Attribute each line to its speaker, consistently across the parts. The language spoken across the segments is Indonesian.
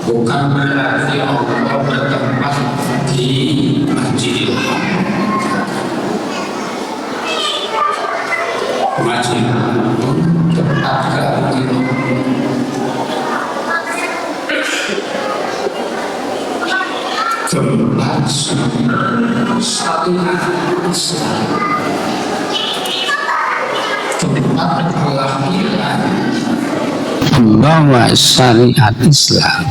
Speaker 1: Bukan berarti Allah bertempat di Masjidil Haram. Masjidil Haram tempat kehadiran tempat syariat Islam, tempat kelahiran membawa syariat Islam.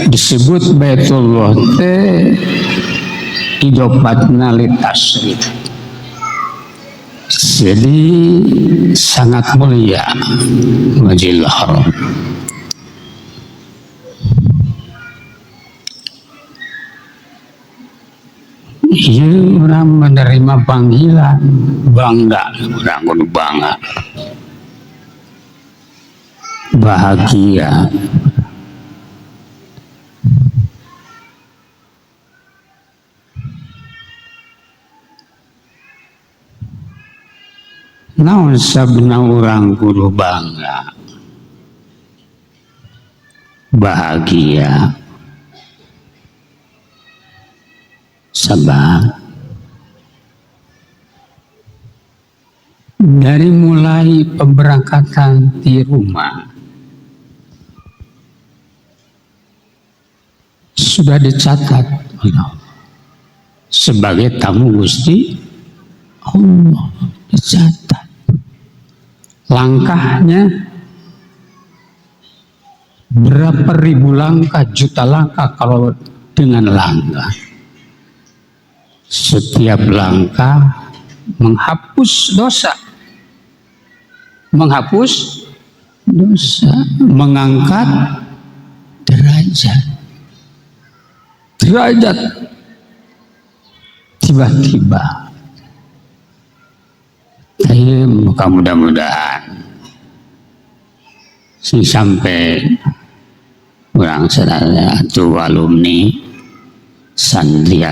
Speaker 1: Disebut Baitullah teh idopatna li tasrif. Jadi sangat mulia Masjidil Haram. Iya, orang menerima panggilan, bangga, orang kudu bangga, bahagia. Naon sabna orang kudu bangga, bahagia. Sabab dari mulai pemberangkatan di rumah sudah dicatat sebagai tamu Gusti Allah, dicatat langkahnya berapa ribu langkah, juta langkah kalau dengan langkah. Setiap langkah menghapus dosa, mengangkat derajat. Tiba-tiba. Tapi mudah-mudahan si sampai orang sadaya atau alumni santri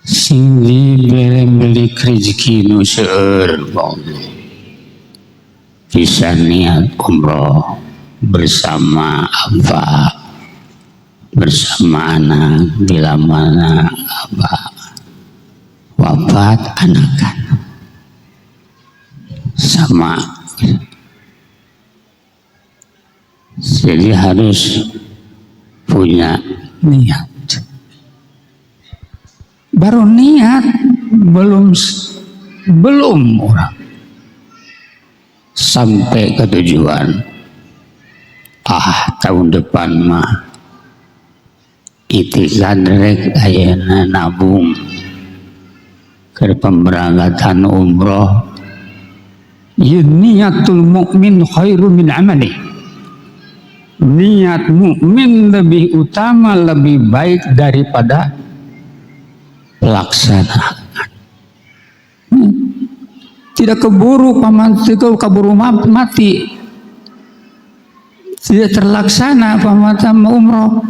Speaker 1: sing diberi rezeki nu seueur bisa niat umroh bersama apa, bersama anak bila mana apa wafat anakan sama. Jadi harus punya niat. baru niat, belum orang sampai ke tujuan. Tahun depan mah itikan rek ayana nabung ke pemberangkatan umroh. Ya, niatul mukmin khairu min amali. Niat mukmin lebih utama, lebih baik daripada pelaksanaan. Tidak keburu mati, tidak terlaksana pamatan umroh,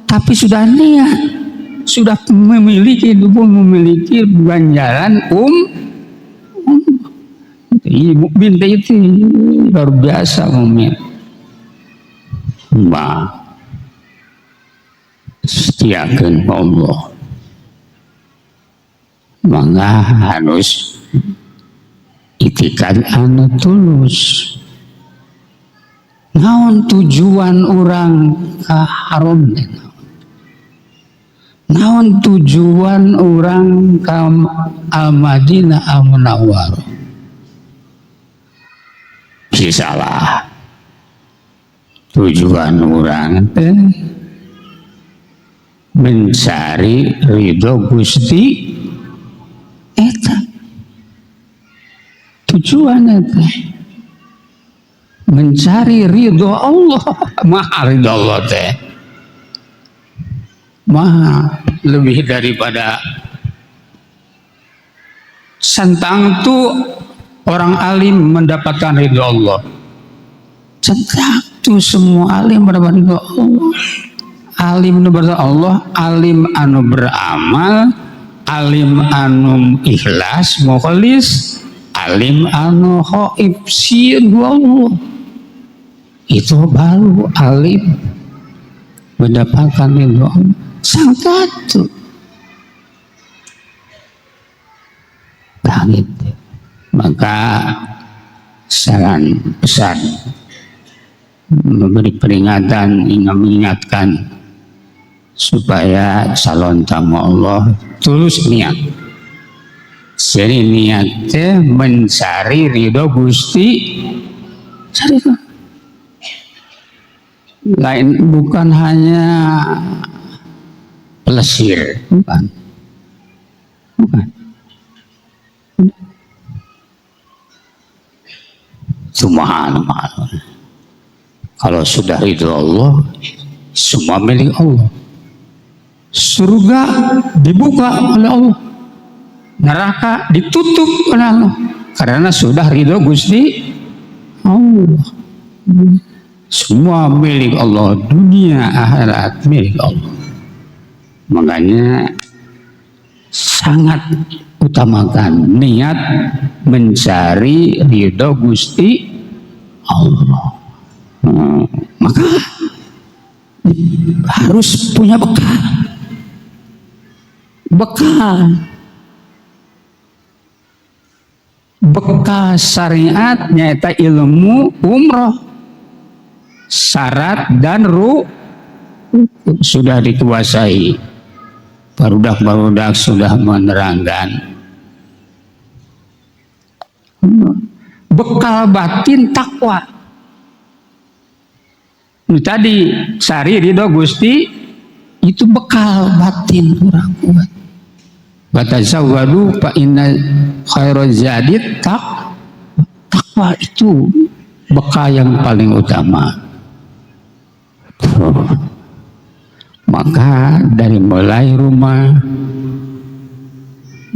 Speaker 1: tapi sudah niat, sudah memiliki ganjaran mukmin itu luar biasa mukmin. Setiakeun Allah, mangga harus itikad anu tulus. Naon tujuan orang ka haram? Naon tujuan orang ka Al-Madinah Al-Munawwarah? Salah. Tujuan orang mencari ridho Gusti eta. Tujuan eta mencari ridho Allah. Maha ridho Allah teh maha lebih daripada santang tu orang alim mendapatkan ridho Allah. Santang tu semua alim mendapatkan ridho Allah. Alim anu Allah, alim anu beramal, alim anu ikhlas mukhlis, alim anu khaif sieun Allah. Itu baru alim mendapatkan ridho Allah. Sang satu langit. Maka saran pesan memberi peringatan, mengingatkan supaya calon tamu Allah tulus niat. Jadi niatnya mencari ridho Gusti, cari lain, bukan hanya pelesir, bukan. Subhanallah. Kalau sudah ridho Allah, semua milik Allah. Surga dibuka oleh Allah, neraka ditutup oleh Allah, karena sudah ridho Gusti Allah. Semua milik Allah, dunia akhirat milik Allah. Makanya sangat utamakan niat mencari ridho Gusti Allah. Maka harus punya bekal syariat, nyata ilmu umroh, syarat dan sudah dikuasai. Barudak sudah menerangkan. Bekal batin takwa. Ini tadi sari ridho Gusti itu bekal batin orang kuat. Batazawwadu fa inna khairaz zadid takwa, itu bekal yang paling utama. Maka dari mulai rumah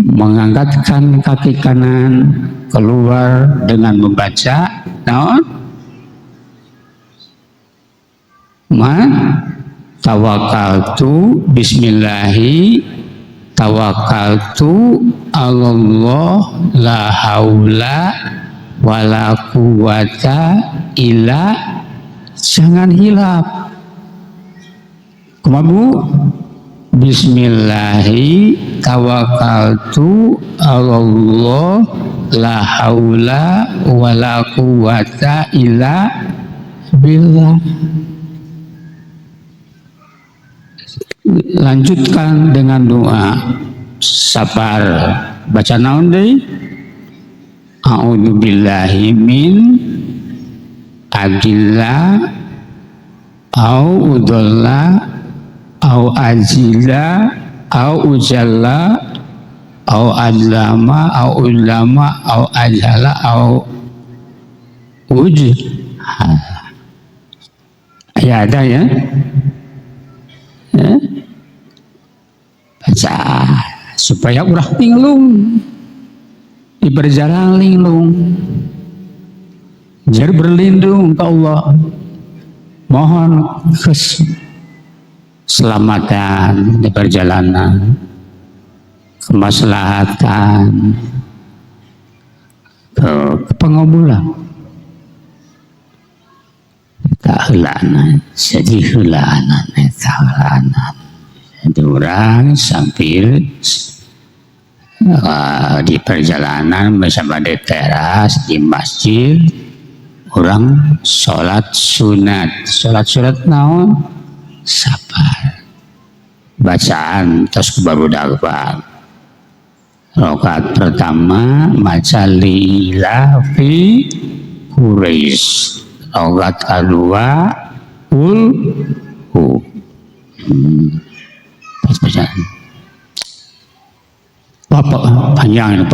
Speaker 1: mengangkatkan kaki kanan keluar dengan membaca tawakkaltu bismillahi tawakkaltu Allah la haula wala quwata illa, jangan hilap. Kumabu bismillahi tawakkaltu Allah la haula wala quwata illa billah. Lanjutkan dengan doa, sabar baca naon deui a'udzubillahi min adilla au udalla au ajila au ujalla au adlama au ulama au ajhala au ya ada ya, baca supaya urang linglung di perjalanan linglung jar berlindung ke Allah, mohon keselamatan di perjalanan, kemaslahatan, pengabulan, keahlian, jadi hulanan, keahlian, jadi orang sambil di perjalanan bersama di teras di masjid, orang sholat sunat, sholat naon, sabar, bacaan terus baru dakwah. Rakaat pertama maca lila fi Quraisy, rakaat kedua bacaan Bapak panjang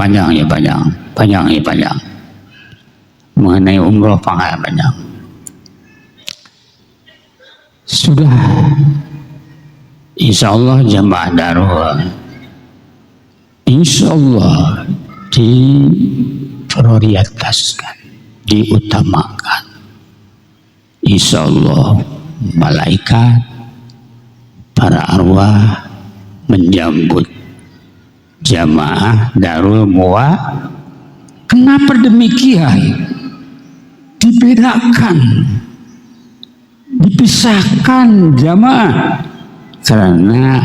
Speaker 1: mengenai umroh panjang. Sudah insya Allah jamaah Darul insya Allah diprioritaskan, diutamakan. Insya Allah malaikat, para arwah menjambut jamaah Darul Muwa. Kenapa demikian? Dibedakan, dipisahkan jamaah karena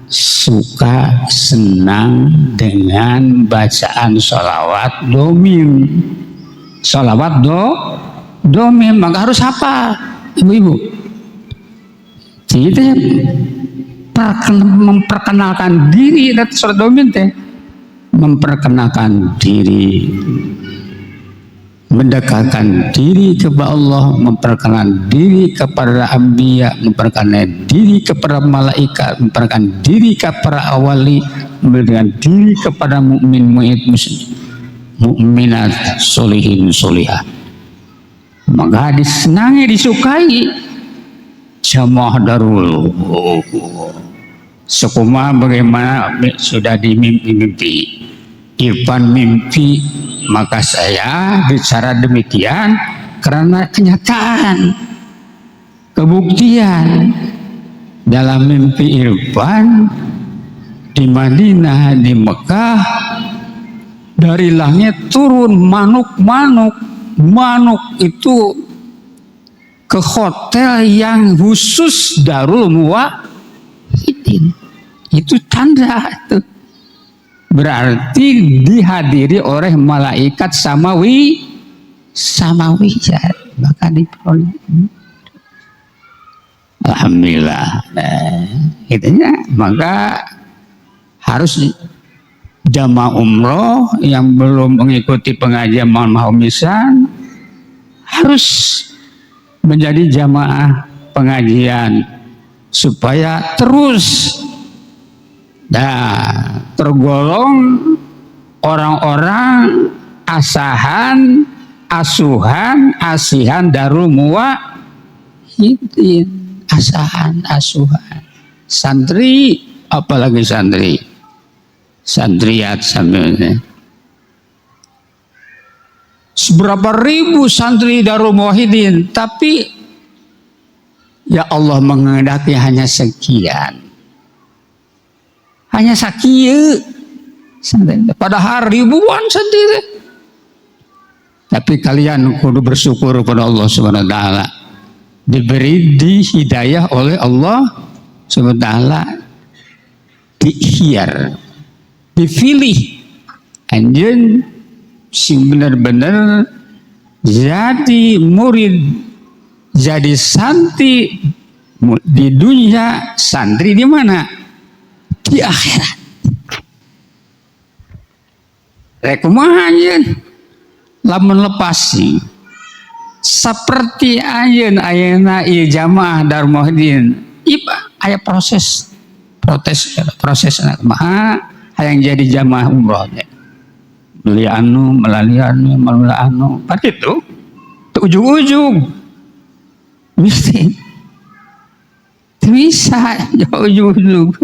Speaker 1: suka senang dengan bacaan sholawat domim. Sholawat domim maka harus apa ibu-ibu? Jadi memperkenalkan diri dan sholat domim teh memperkenalkan diri, mendekatkan diri kepada Allah, memperkenalkan diri kepada anbiya, memperkenalkan diri kepada malaikat, memperkenalkan diri kepada awali, memperkenalkan diri kepada mukmin, mukminat, solihin, solihah. Maka disenangi, disukai jamaah Darul. Sukuma bagaimana sudah dimimpi, Irfan mimpi, maka saya bicara demikian karena kenyataan, kebuktian dalam mimpi Irfan di Madinah, di Mekah, dari langit turun manuk itu ke hotel yang khusus Darul Muwahhidin. Itu tanda itu. Berarti dihadiri oleh malaikat samawi ya, maka diperoleh. Alhamdulillah. Itunya maka harus jamaah umroh yang belum mengikuti pengajian Mahamisan harus menjadi jamaah pengajian supaya terus tergolong orang-orang asihan Darul Muwahhidin, asuhan santri, apalagi santriat sambilnya. Seberapa ribu santri Darul Muwahhidin, tapi ya Allah menghendaki hanya sekian. Hanya sakieu, padahal ribuan sendiri. Tapi kalian kudu bersyukur kepada Allah Subhanahu wa taala. Diberi hidayah oleh Allah Subhanahu wa taala, diikhtiar, dipilih. Anjeun sing benar-benar jadi murid, jadi santri di dunia, santri di mana? Di akhirat. kumaha anjeun lamun lepas seperti anjeun ayeuna ieu jamaah Darul Muhyiddin iba aya proses kumaha hayang jadi jamaah umroh beli anu melalui anu kan gitu ujung-ujung mesti bisa ujung-ujung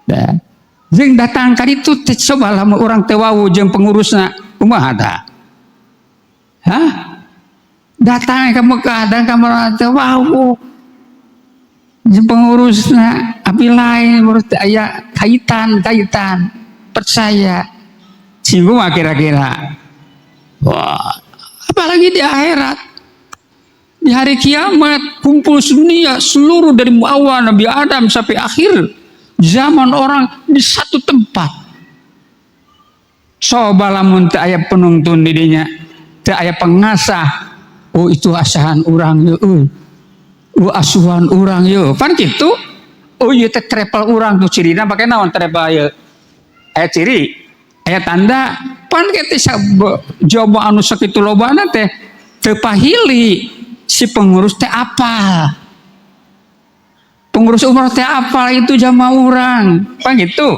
Speaker 1: dah jeung datang ka ditu coba lamun urang teh wau jeung pengurusna kumaha tah datang ke Mekah dan kamar teh wau jeung pengurusna abi lain menurut aya kaitan percaya singgung kira-kira wah apalagi di akhirat di hari kiamat kumpul dunia seluruh dari awal Nabi Adam sampai akhir zaman orang di satu tempat. Coba lamun teu aya penuntun didinya, teu aya pengasah. Oh itu asahan urang yeuh. Oh asuhan urang yeuh. Pan kitu. Oh ieu teh trepel urang tuh cirina pake naon trepel ieu? Aya ciri, aya tanda. Pan kitu joba anu sakitu lobana teh teu pahili si pengurus teh apal. Pengurus umroh teh apal itu jamaah urang. Pan gitu.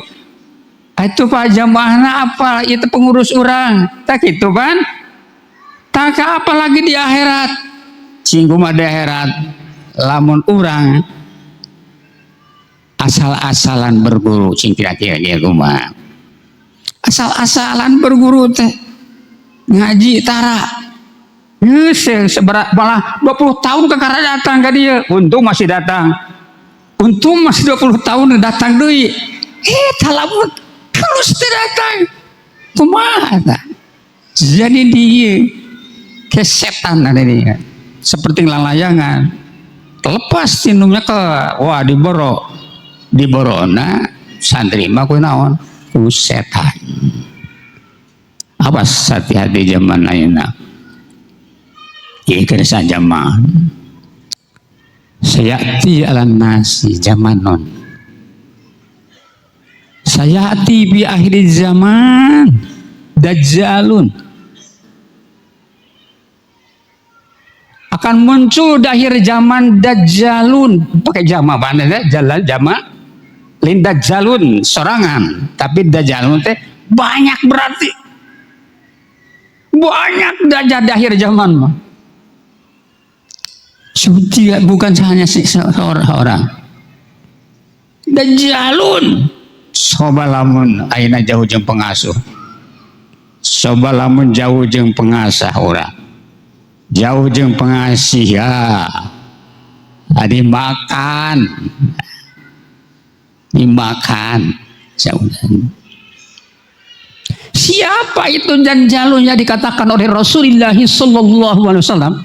Speaker 1: Itu pak jamaahna apal itu pengurus urang. Tak gitu kan? Tak apa lagi di akhirat. Singgung di akhirat. Lamun urang asal-asalan berguru sing kira-kira kumaha. Asal-asalan berguru teh ngaji tara. Seberat malah 20 tahun kekara datang ke dia. Untung masih datang. Untung masih 20 tahun datang deui. Talamun terus datang. Kumaha tah? Jadi dia kesetan ada dia. Seperti lalayangan. Lepas tinumnya ke wah diborona santri mah ku naon? Ku setan. Awas hati-hati zaman ayeuna. Ieu kersa jamaah. Sayati ala nasi zamanon. Sayati bi akhir zaman dajjalun. Akan muncul di akhir zaman dajjalun. Pakai jama mana ya? Jalal jama. Lin dajjalun sorangan. Tapi dajjalun teh banyak berarti. Banyak dajjal di akhir zaman mah. Suci bukan hanya seorang. Dajjalun. Soba lamun ayeuna jauh jeung pengasuh. Soba lamun jauh jeung pengasah urang. Jauh jeung pengasih ya. Dimakan. Siapa itu dajjalun yang dikatakan oleh Rasulullah sallallahu alaihi wasallam?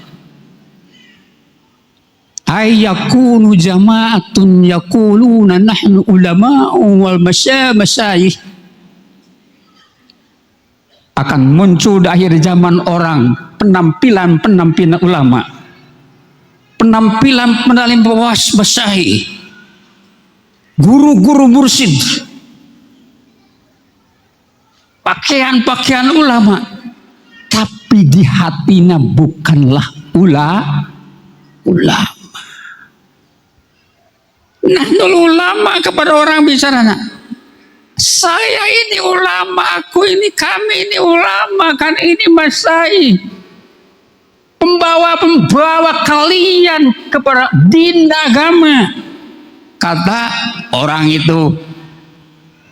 Speaker 1: Ayyakunu jama'atun yaquluna nahnu ulama'u wal masyayikh. Akan muncul di akhir zaman orang penampilan ulama, penampilan pewaris masyayikh, guru-guru mursyid, pakaian ulama, tapi di hatinya bukanlah ulama. Nah, ulama kepada orang bicara, saya ini ulama, aku ini, kami ini ulama, kan ini masai, pembawa kalian kepada din agama. Kata orang itu,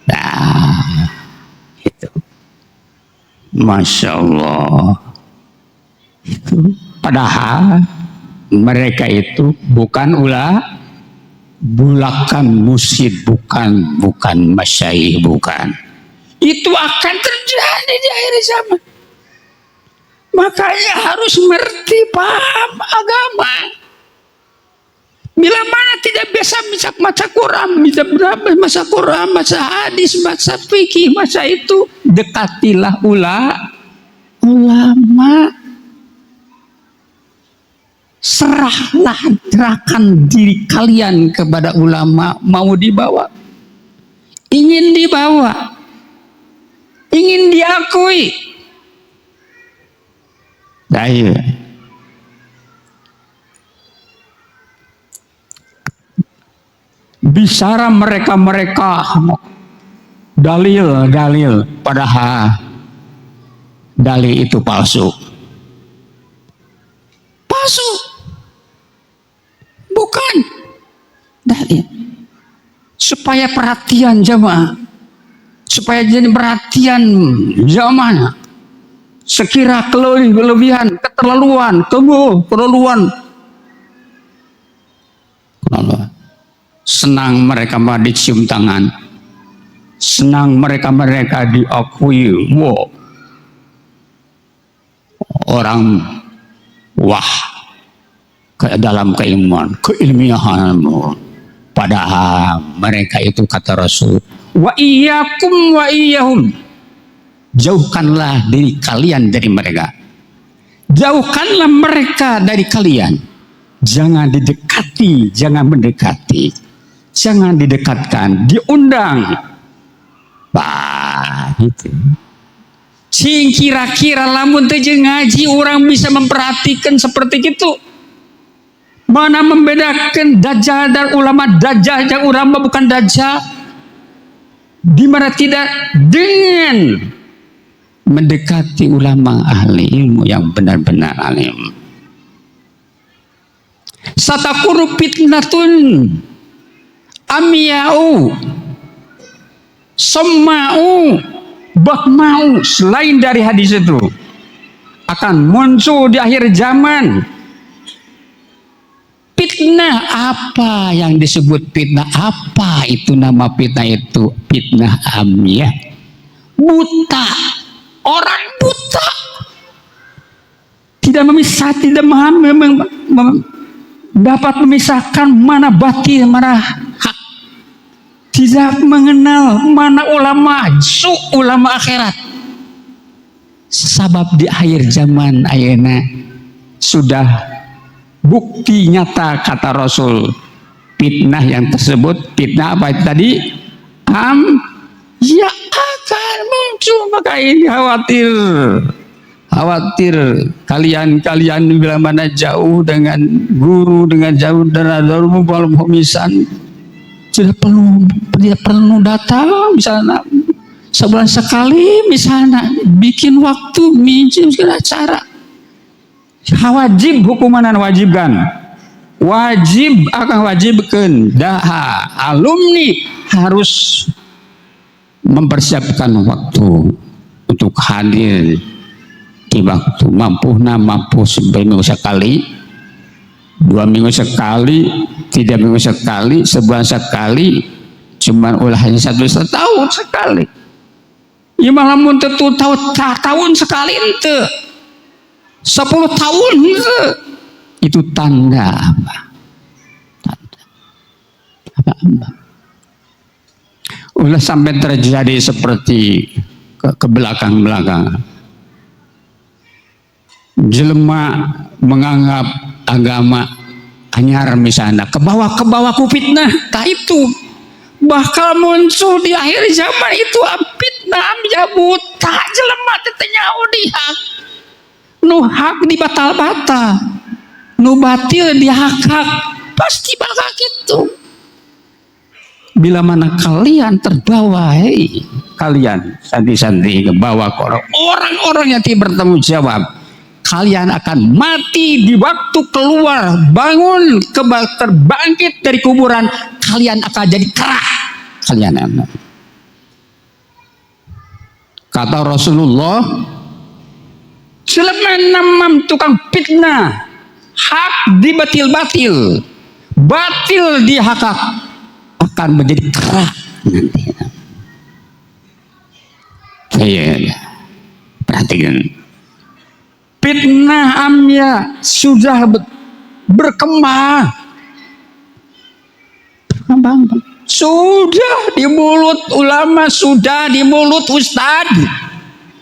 Speaker 1: nah, itu, masya Allah, itu padahal mereka itu bukan bulakan musyid, bukan masyayikh, bukan. Itu akan terjadi di akhir zaman. Makanya harus mengerti, paham agama. Bila mana tidak bisa baca Quran, bisa baca Quran, baca hadis, baca fikih, baca itu, dekatilah ulama. Serahkan diri kalian kepada ulama. Mau dibawa, ingin dibawa, ingin dia diakui. Iya. Bicara mereka dalil, padahal dalil itu palsu, bukan dalil. Supaya perhatian jamaah, supaya jadi perhatian jamaah. Sekira kelebihan, keterlaluan, keterlaluan. Senang mereka dicium tangan, senang mereka diakui. Wow, orang wah ke dalam keilmiahan. Padahal mereka itu kata Rasul, wa iyyakum wa iyyahum, jauhkanlah diri kalian dari mereka, jauhkanlah mereka dari kalian. Jangan didekati, jangan mendekati, jangan didekatkan, diundang. Bah, gitu. Sing kira-kira lamun teu ngaji orang bisa memperhatikan seperti itu. Mana membedakan dajjal dan ulama? Dajjal yang ulama bukan dajjal. Di mana tidak? Dengan mendekati ulama ahli ilmu yang benar-benar alim. Satakunu fitnatun amya'u samma'u bakma'u. Selain dari hadis itu akan muncul di akhir zaman fitnah. Apa yang disebut fitnah? Apa itu nama fitnah itu? Fitnah amyah, buta. Orang buta tidak dapat memisahkan mana batil, mana hak. Tidak mengenal mana ulama ulama akhirat. Sebab di akhir zaman ayeuna sudah bukti nyata kata Rasul, fitnah yang tersebut, fitnah apa itu tadi? Ya akan muncul. Maka ini khawatir kalian bila mana jauh dengan guru, dengan jauh dari darul misan, tidak perlu datang misalnya sebulan sekali, misalnya bikin waktu minjem segala cara. Wajib hukumanan, wajibkan, wajib akan wajibkan daha alumni harus mempersiapkan waktu untuk hadir di waktu. Mampu seminggu sekali, 2 minggu sekali, 3 minggu sekali, sebulan sekali, cuman ulahnya 1 tahun sekali. Ya malah tentu tahun sekali ente, 10 tahun ente. Itu tanda apa? Tanda. Ulah sampai terjadi seperti ke belakang-belakang. Jelema menganggap agama anyar misalnya ke bawah ku fitnah, tak itu bakal muncul di akhir zaman itu fitnah ya buta. Jelema tetenya dihak, nu hak dibatal-batal, nu batil dihak-hak, pasti bakal gitu. Bila mana kalian terbawa, kalian santi-santi ke bawah orang-orang yang tidak bertanggung jawab, kalian akan mati di waktu keluar, bangun, terbangkit dari kuburan, kalian akan jadi kerah. Kalian enak. Kata Rasulullah, selama namam tukang fitnah, hak dibatil-batil, batil dihakak, akan menjadi kerah nanti. Iya, perhatikan. Fitnah amya sudah berkembang, sudah di mulut ulama, sudah di mulut ustadz,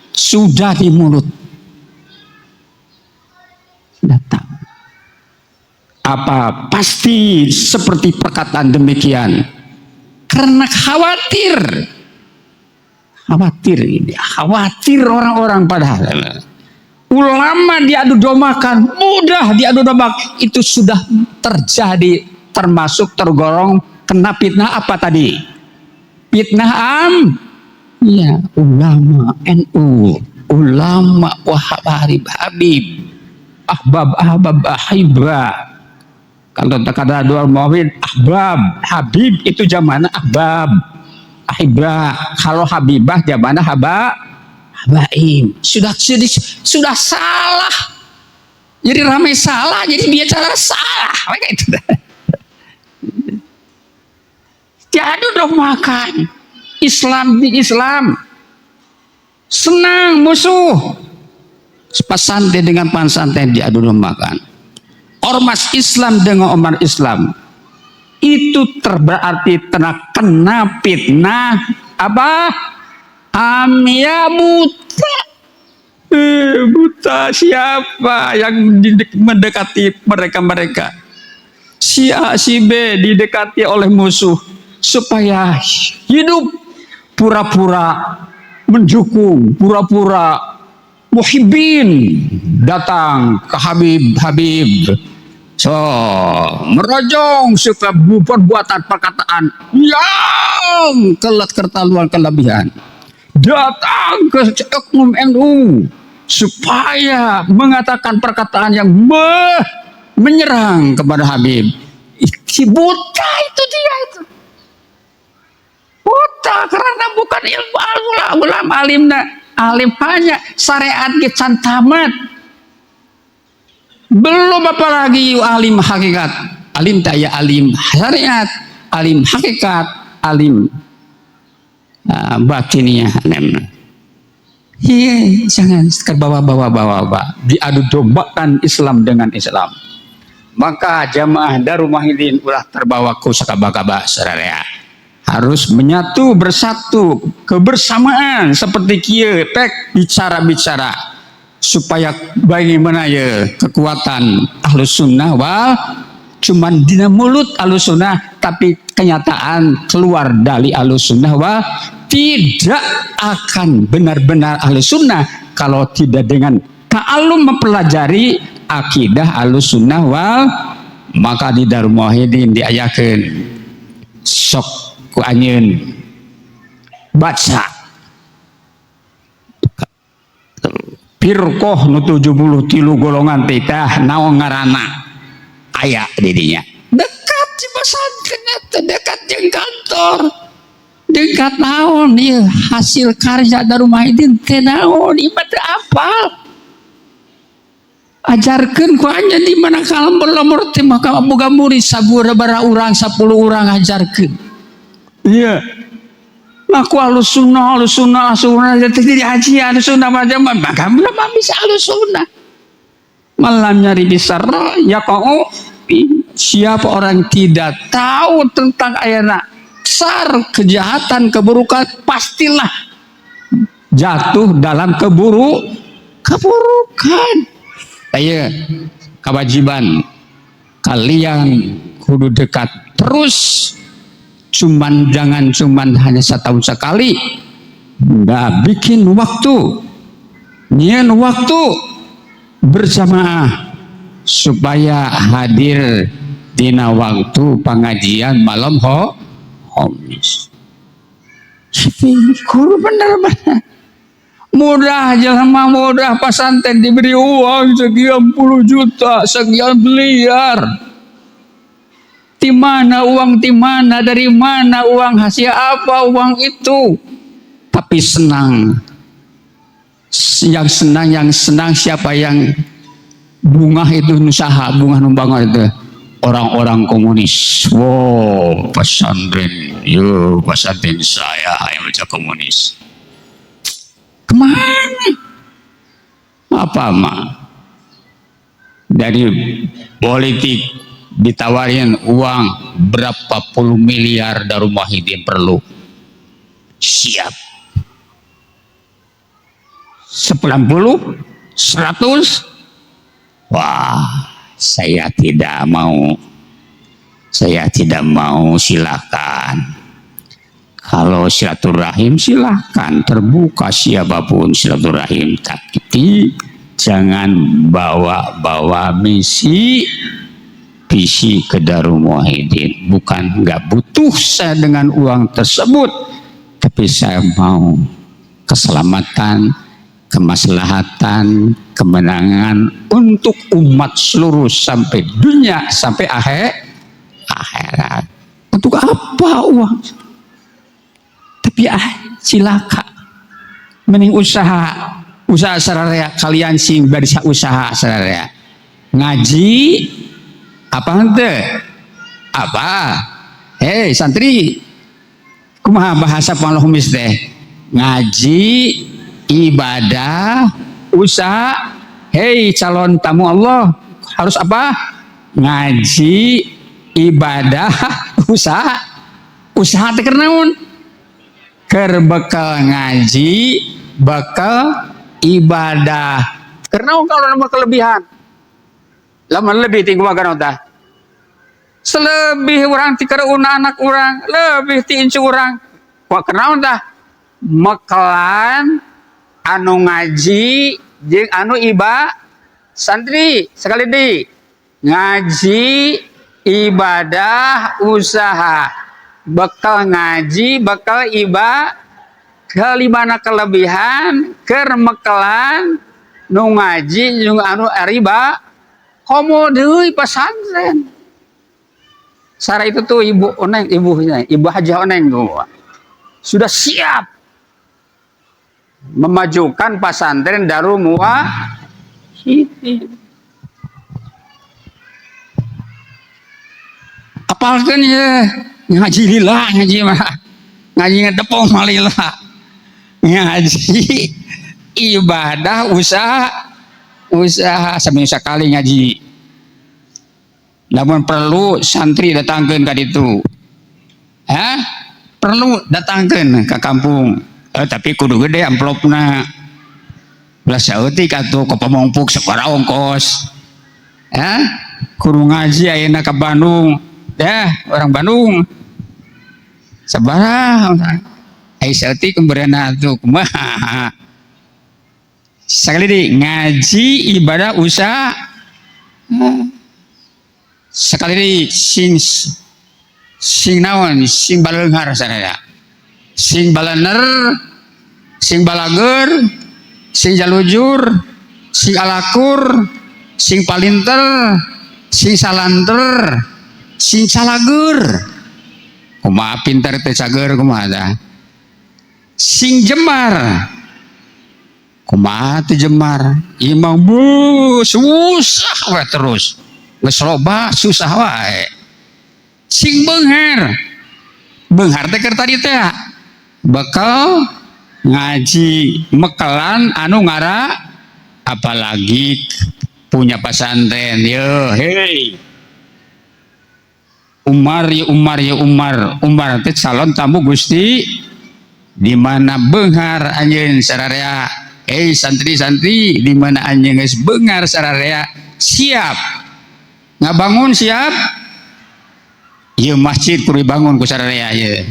Speaker 1: sudah di mulut. Datang. Apa pasti seperti perkataan demikian? Karena khawatir Khawatir ini, khawatir orang-orang padahal. Ulama diadu dombakan, mudah diadu dombakan, itu sudah terjadi, termasuk tergolong kena fitnah apa tadi? Fitnah ya, ulama NU, ulama Habib, ahbab ahibah. Kalau kata dua Muhammad Habib itu zamannya ahbab, ahibah. Kalau habibah zamannya habaim. Sudah salah. Jadi ramai salah, jadi bicara salah. Kayak itu. Diadu dombakan. Islam di Islam. Senang musuh. Pesantren dengan pesantren diadu dombakan. Ormas Islam dengan ormas Islam itu berarti kena fitnah apa? Ya buta. Buta siapa yang mendekati mereka? Si A, si B didekati oleh musuh supaya hidup pura-pura mendukung, pura-pura muhibbin datang ke Habib. So, merojong suka perbuatan perkataan yang keterlaluan kelebihan. Datang ke oknum NU supaya mengatakan perkataan yang menyerang kepada Habib. Si buta itu dia itu. Buta karena bukan ilmu ulama alim hanya syariat kita tamat. Belum apalagi alim hakikat, alim tak ya alim syariat, alim hakikat, alim batinnya. Iya, jangan bawa diadu dombakan Islam dengan Islam. Maka jamaah Darul Muwahhidin ulah terbawa ku sakaba-kaba saudara. Harus menyatu bersatu kebersamaan seperti kieu tek bicara supaya bagaimana ya kekuatan Ahlus Sunnah wal cuman dina mulut Ahlus Sunnah tapi kenyataan keluar dari Ahlus Sunnah wal tidak akan benar-benar Ahlus Sunnah kalau tidak dengan ta'allum mempelajari akidah Ahlus Sunnah wal. Maka di Darul Muwahhidin diayakeun sok ku anjeun baca Firqoh nu 73 golongan titah naon ngaranna aya didinya dekat di pesantren dekat jeung kantor dekat naon ieu hasil karya Darul Muwahhidin teh naon ieu teh apal ajarkeun ku anjeun di mana kalam berlamur teh maka boga murid sabaraha urang 10 urang ajarkeun iya aku Ahlus Sunnah jadi haji Ahlus Sunnah macam maka belum bisa Ahlus Sunnah malam nyari bisa ya kau siapa orang tidak tahu tentang ayat besar kejahatan keburukan pastilah jatuh dalam keburukan. Ayo kewajiban kalian kudu dekat terus. Jangan hanya setahun sekali, nggak bikin waktu, nyian waktu berjamaah supaya hadir dina waktu pengajian malam Khamis. Benar-benar mudah jelema mudah pesantren diberi uang sekian puluh juta, sekian miliar. Timana uang timana dari mana uang hasil apa uang itu tapi senang yang senang siapa yang bunga itu nusaha bunga numbangan itu orang-orang komunis. Wow pesantren pesantren saya yang baca komunis kemana apa mah dari politik ditawarin uang berapa puluh miliar Darul Muwahhidin perlu siap 90 100 wah saya tidak mau silakan Kalau silaturahim silahkan terbuka siapapun silaturahim, tapi jangan bawa-bawa misi visi ke Darul Muwahhidin. Bukan nggak butuh saya dengan uang tersebut, tapi saya mau keselamatan, kemaslahatan, kemenangan untuk umat seluruh sampai dunia, sampai akhirat. Untuk apa uang? Tapi silakan mending usaha sararea kalian sing bisa usaha sararea ngaji apa ente apa santri kumaha bahasa panglahumis teh ngaji ibadah usaha calon tamu Allah harus apa ngaji ibadah usaha teh keur naon keur bekal ngaji bekal ibadah karena kalau nama kelebihan lama lebih tinggi makan tah selebih orang ti kareuna anak orang lebih ti incu orang kok kenaon tah mekalan anu ngaji jeung anu santri sekali di ngaji ibadah usaha bekal ngaji bekal ibadah kalimana kelebihan keur mekelan nu ngaji jeung anu riba komo deui pasantren sara itu tuh ibu hajah oneng tuh sudah siap memajukan pasantren Darul Muwahhidin. Apalkan ya ngaji lillah ngaji mah ngaji ngetepong malillah ngaji ibadah usaha seminggu sekali ngaji namun perlu santri datangkan ke itu perlu datangkan ke kampung tapi kudu gede amplopna belas sautik atau ke pemompuk separa ongkos kudu ngaji ayeuna ke Bandung orang Bandung sabaraha sautik kemberian tuh kumaha sekali di ngaji ibadah usaha sekali di sing naon sing baleunghar saraya sing balener sing balager sing jalujur sing alakur sing palinter sing salanter sing salager kumaha pinter teh cager kumaha tah sing jemar kumaha teh jemar imam susah we terus geus loba susah wae sing beunghar teh keur tadi teh bakal ngaji mekelan anu ngara apalagi punya pesantren Umar teh calon tamu Gusti di mana beunghar anjeun sararea santri-santri di mana anjeun geus beunghar sararea siap ngabangun siap ieu masjid kudu dibangun ku sararea ieu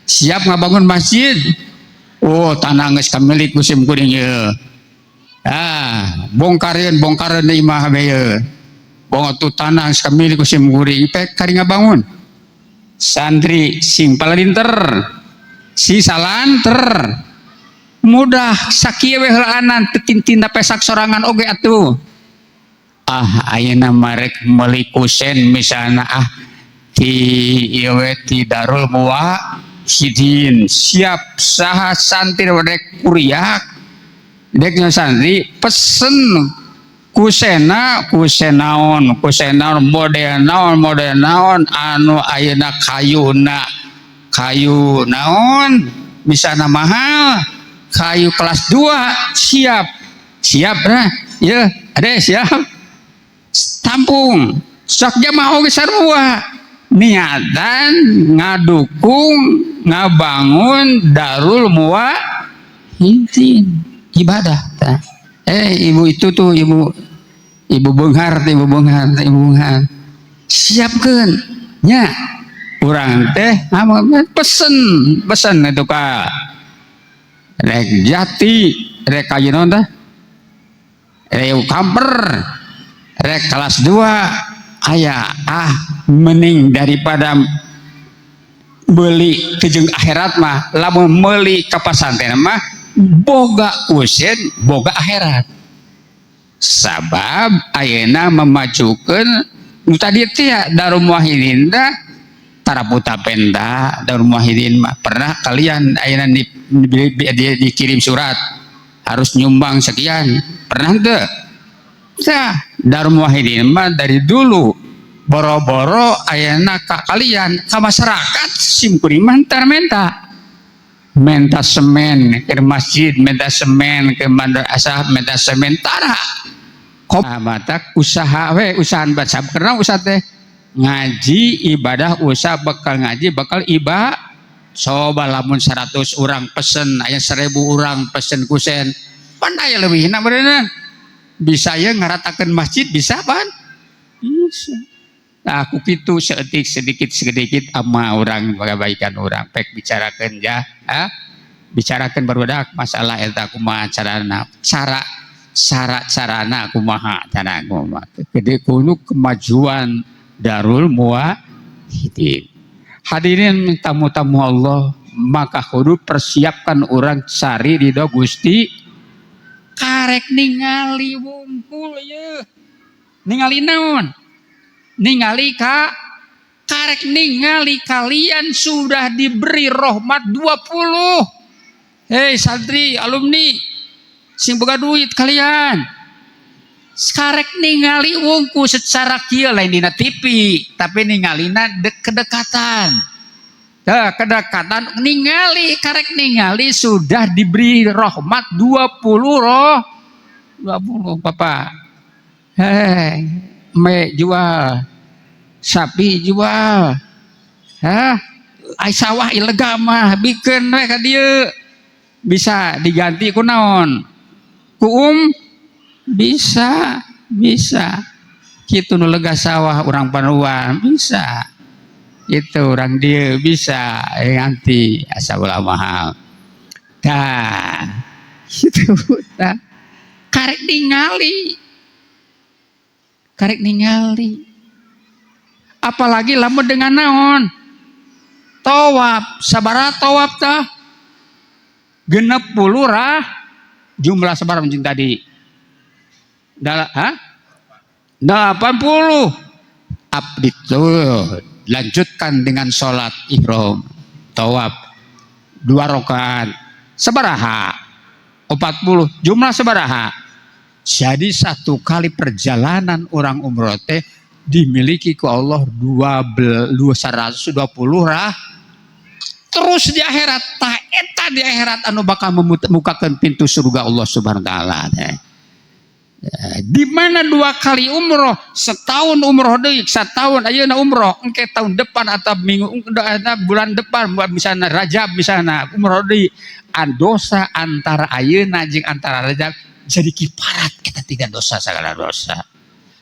Speaker 1: siap ngabangun masjid tanah geus kamilik musim kuring ieu bongkareun imah ieu tu tanah geus kamilik musim kuring pek kari ngabangun santri sing palinter si salanter mudah sakieu we heulaanan teu tintina pesak sorangan oge atuh ayeuna marek meuli kusen misalna ti ieu we ti Darul Muwahhidin siap saha santri rek kuriak dek santri pesen kusena model naon anu ayeuna kayu naon misalna mahal kayu kelas 2 siap nah ya ade siap tampung sok jamaah oge sarua niatan ngadukung ngabangun Darul Muwahhidin ibadah ibu itu tuh ibu beunghar siapkeun nya urang teh pesen itu ka rek jati rek kajeuna teh rek kamper rek kelas 2 aya mending daripada beli kejeng akhirat mah lamun meuli ka pasantren mah boga usin boga akhirat sabab ayeuna memajukeun nu tadi teh Darul Muwahhidin teh taraputa penda Darul Muwahhidin mah pernah kalian ayeuna dikirim surat harus nyumbang sekian pernah teu tah Darul Muwahhidin mah dari dulu boro-boro ayeuna ka kalian ka masyarakat simkuring tar menta semen ke masjid, menta semen ke madrasah, menta semen tara matak usaha we usahaan baca karena usaha teh ngaji ibadah usaha bakal ngaji bakal coba lamun 100 orang pesen aya 1000 orang pesen kusen pandai leuwih na berenang bisa ya ngaratakeun masjid bisa pan bisa. Nah, aku kitu sedikit ama orang bagaikan orang pek bicarakan ya bicarakan barudak masalah eta kumaha carana carana kumaha carana kumaha gede kuno kemajuan Darul Muwahhidin. Hadirin tamu-tamu Allah maka kudu persiapkan orang cari ridho Gusti karek ningali wungkul ye ningali naon ningali karek ningali kalian sudah diberi rahmat 20. Hei santri alumni sing boga duit kalian karek ningali wungku secara kieu lain dina TV tapi ningalina kedekatan karek ningali sudah diberi rahmat 20 Bapak. Hei me jual sapi jual ai sawah ilegal mah bikin we ka dieu bisa diganti ku naon ku bisa kitu nu lega sawah urang Panuan bisa itu orang dia bisa ganti asa ulah mahal tah kitu tah karek ningali apalagi lamun dengan naon tawaf sabaraha tawaf tah 60 jumlah sabaraha menjing tadi 80 abdi tuh lanjutkan dengan sholat ihram tawaf 2 rakaat sabaraha 40 jumlah sabaraha jadi 1 kali perjalanan orang umroh teh dimiliki ku Allah 120 terus di akhirat tah eta di akhirat anu bakal memukakeun pintu surga Allah Subhanahu wa taala teh. Di mana 2 kali umroh setahun umroh deui setahun ayeuna umroh engke tahun depan atau minggu bulan depan misalna Rajab misalna umroh deui dosa antara ayeuna jeung antara Rajab jadi kiparat kita tidak dosa segala dosa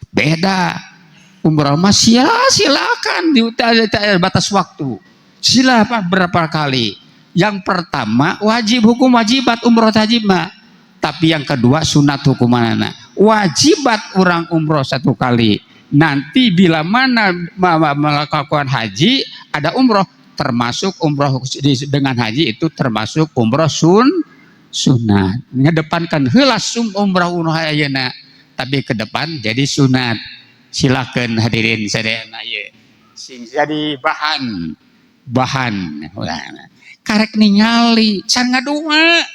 Speaker 1: beda umroh mah silakan di batas waktu silakan berapa kali yang pertama hukum wajibat umroh haji mah tapi yang kedua sunat hukumanana wajibat orang umroh 1 kali nanti bila mana melakukan haji ada umroh termasuk umroh dengan haji itu termasuk umroh sunat ngedepankan heula umroh ayeuna tapi ke depan jadi sunat silakan hadirin sadayana ye sing jadi bahan karek ningali can ngadua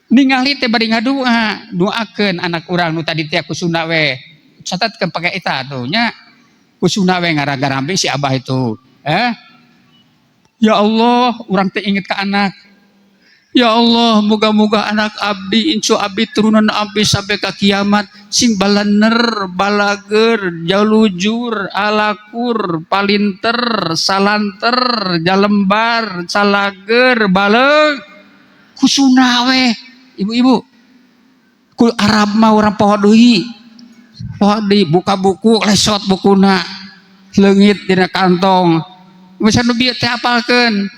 Speaker 1: ningali teh bari ngadua doakeun anak urang nu tadi teh kusuna we catatkeun pake eta tuh nya kusuna we ngara-garampi si abah itu ya Allah urang teh inget ka anak ya Allah moga-moga anak abdi incu abdi turunan abdi sampai ke kiamat sing balaner balager jalujur alakur palinter salanter jalembar salager baleg kusuna we ibu-ibu ku Arab mah urang poho deui buka buku lesot bukuna leungit dina kantong bisa nu bieu teh apalkeun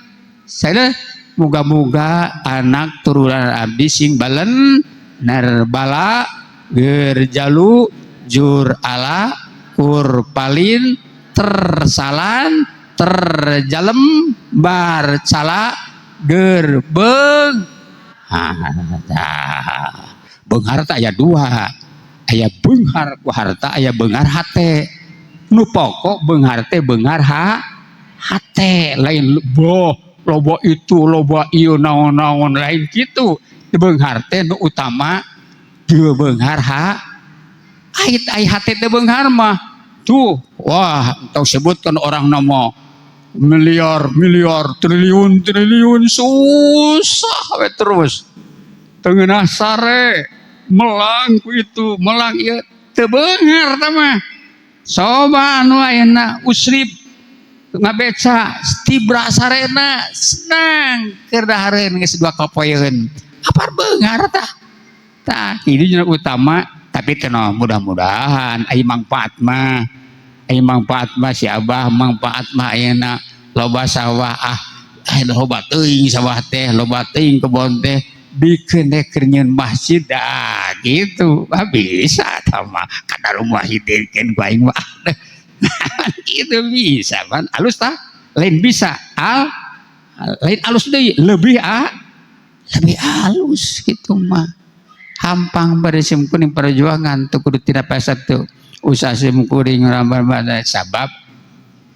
Speaker 1: saya muga-muga anak turunan abdi sing balen narbala gerjalu jur ala kurpalin tersalan terjalem bar cala gerbeng beunghar teh aya dua aya beunghar ku harta aya beunghar hate nu pokok beunghar teh beunghar hate lain boh loba itu loba ieu naon-naon lain kitu beunghar teh nu utama teu beunghar ait ai hate teh beunghar mah tuh wah tau sebutkan orang nama miliar triliun susah we terus teungeunah sare melang ku itu melang ieu teu beunghar tah mah coba anu ayeuna usrip ngabeca tibra sarena senang keur dahareun geus dua kapoeun apar beunghar tah kitu cenah utama tapi teh mudah-mudahan aya manfaat mah si Abah manfaat mah ayeuna loba sawah loba teuing sawah teh loba teuing kebon teh bikeun teh keur nyieun masjid gitu bisa tah mah kada rumah hidikeun ku aing mah gitu bisa kan alus tah lain bisa lain alus deui lebih alus gitu mah hampang bari simkuring perjuangan teu kudu tina pesat teu usaha simkuring ramban badai sabab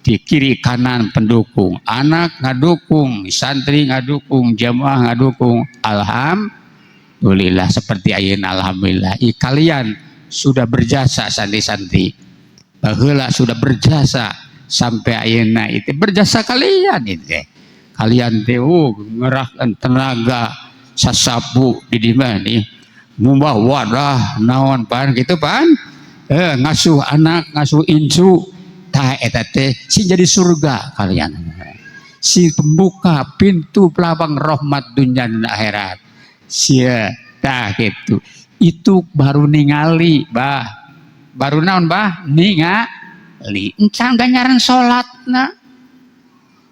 Speaker 1: di kiri kanan pendukung anak ngadukung santri ngadukung jamaah ngadukung alhamdulillah seperti ayeuna alhamdulillah kalian sudah berjasa santri-santri baheula sudah berjasa sampai ayeuna itu berjasa kalian itu kalian teh ngerahkeun tenaga sasapu di dimana nih mumbah wadah naon pan gitu pan ngasuh anak ngasuh incu tah eta teh si jadi surga kalian si pembuka pintu pelabang rahmat dunia dan akhirat sia tah gitu itu baru ningali baru naon ningali encan ganjaran salatna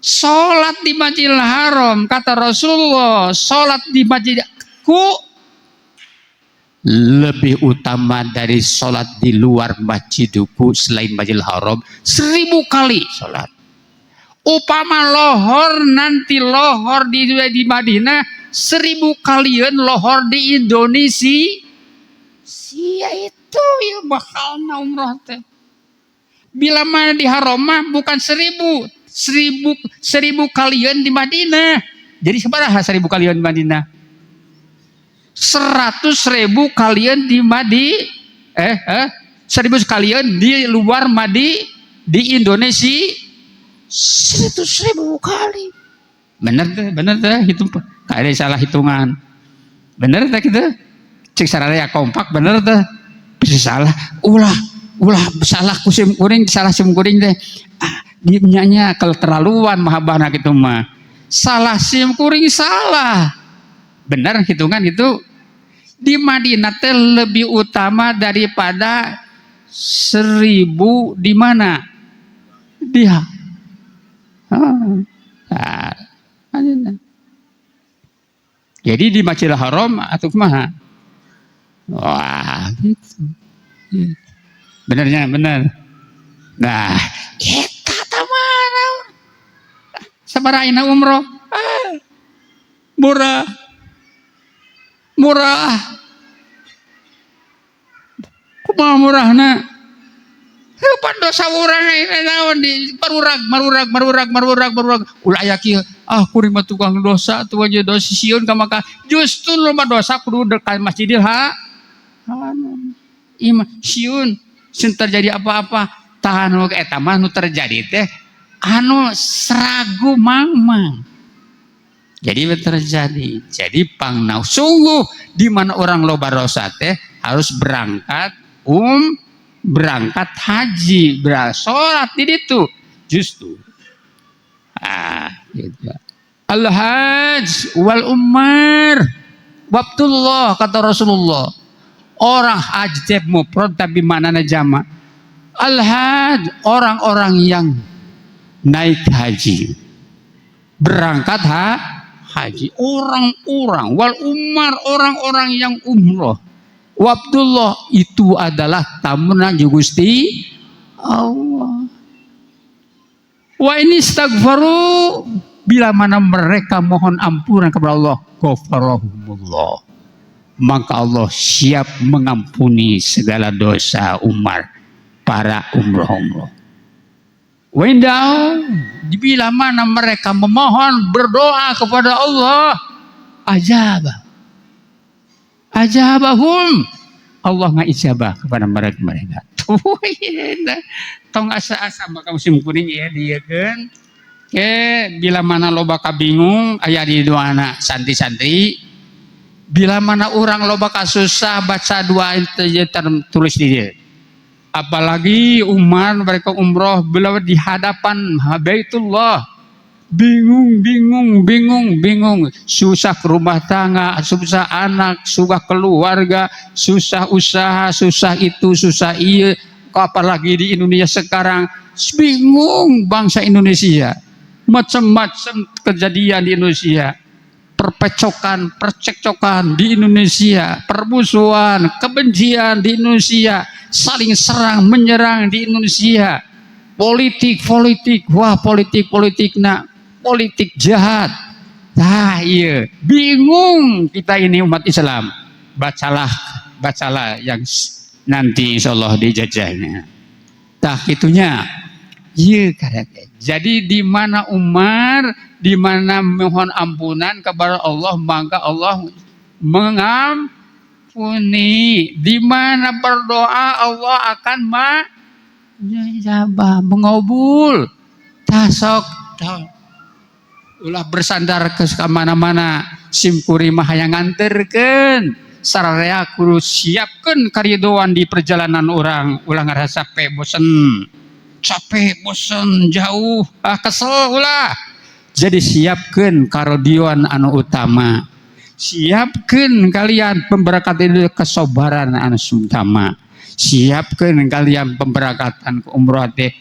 Speaker 1: salat di Masjidil Haram kata Rasulullah salat di masjid ku lebih utama dari sholat di luar masjidku selain Masjidil Haram 1000 kali sholat. Upama lohor nanti lohor di Madinah 1000 kalian lohor di Indonesia sia itu ya bakal umrah teh. Bila mana di Haram mah bukan 1000 kalian di Madinah. Jadi sabaraha 1000 kalian di Madinah? 100.000 kalian di 1000 kalian di luar di Indonesia 100.000 kali. Bener tuh hitung ada salah hitungan. Bener tuh gitu. Cek sararea kompak bener tuh. Bisa salah. Ulah salah kusim kuring salah sim kuring teh. Gimnyanya keterlaluan mahabana gitu mah. Salah sim kuring salah. Benar hitungan itu di Madinah teh lebih utama daripada 1000 di mana dia jadi di Masjidil Haram atau kemana wah gitu benernya bener nah kita tamana sabaraha ayeuna umroh murah kumaha murahna heupan dosa urang naon di marurag ulah aya kieu kuring mah tukang dosa tu aja dosa sieun ka maka justru loba dosa kudu dekat Masjidil Imam sieun sin terjadi apa-apa tahan eta mah nu terjadi teh anu seragu mangmang. Jadi terjadi. Jadi pangnau sungguh di mana orang loba dosa teh harus berangkat haji, bersolat di situ justru. Gitu. Al-hajj wal umar wabtullah kata Rasulullah. Orang haji teh mufrad tapi maknana jama. Al-haj, orang-orang yang naik haji, berangkat haji, orang-orang wal umar, orang-orang yang umroh. Wabdullah itu adalah tamunan Gusti Allah. Wa ini stagfaru, bila mana mereka mohon ampunan kepada Allah, ghafarahumullah, maka Allah siap mengampuni segala dosa Umar, para umroh. Wendau, bila mana mereka memohon berdoa kepada Allah, ajabahum, Allah ngijabah kepada mereka. Tong asa-asa maka musim kuning ya dia kan. Bila mana lo baka bingung aya di dua anak santri-santri, bila mana orang lo baka susah baca doa itu tertulis di dia. Apalagi Umar mereka umroh beliau di hadapan Baitullah, bingung, susah rumah tangga, susah anak, susah keluarga, susah usaha, susah itu, susah iya. Apalagi di Indonesia sekarang, bingung bangsa Indonesia, macam-macam kejadian di Indonesia, percekcokan di Indonesia, permusuhan, kebencian di Indonesia, saling serang menyerang di Indonesia, politik, wah politik jahat. Nah iya, bingung kita ini umat Islam. Bacalah yang nanti insya Allah dijajahnya. Tak itunya. Iya kadang. Jadi di mana Umar, di mana mohon ampunan kepada Allah, maka Allah mengampuni. Di mana berdoa Allah akan mengabul. Tasok ulah bersandar ke mana-mana simkuri mah yang nganterkeun. Sararea kudu siapkan karidoan di perjalanan orang, ulah ngerasa capek bosen jauh, kesel ulah. Jadi siapkan karidioan anu utama, siapkan kalian pemberkatan kesabaran anu utama, siapkan kalian pemberkatan umroh teh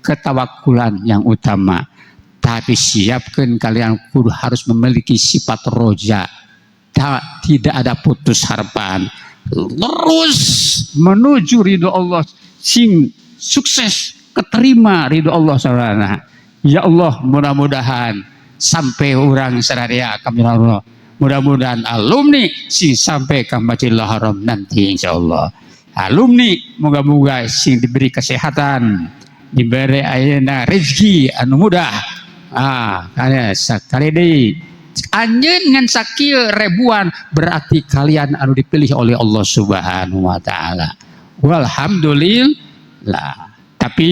Speaker 1: ketawakulan yang utama. Tapi siapkan kalian kudu harus memiliki sifat roja. Tidak ada putus harapan, terus menuju ridho Allah, sing sukses keterima ridho Allah SWT. Ya Allah, mudah-mudahan sampai orang seraria kami Allah, mudah-mudahan alumni sing sampai ke Masjidil Haram nanti insya Allah. Alumni moga-moga sing diberi kesehatan, diberi ayana rezeki anu mudah. Kalian sekali deh anjen ngan sakil ribuan, berarti kalian anu dipilih oleh Allah Subhanahu wa taala. Walhamdulillah. Tapi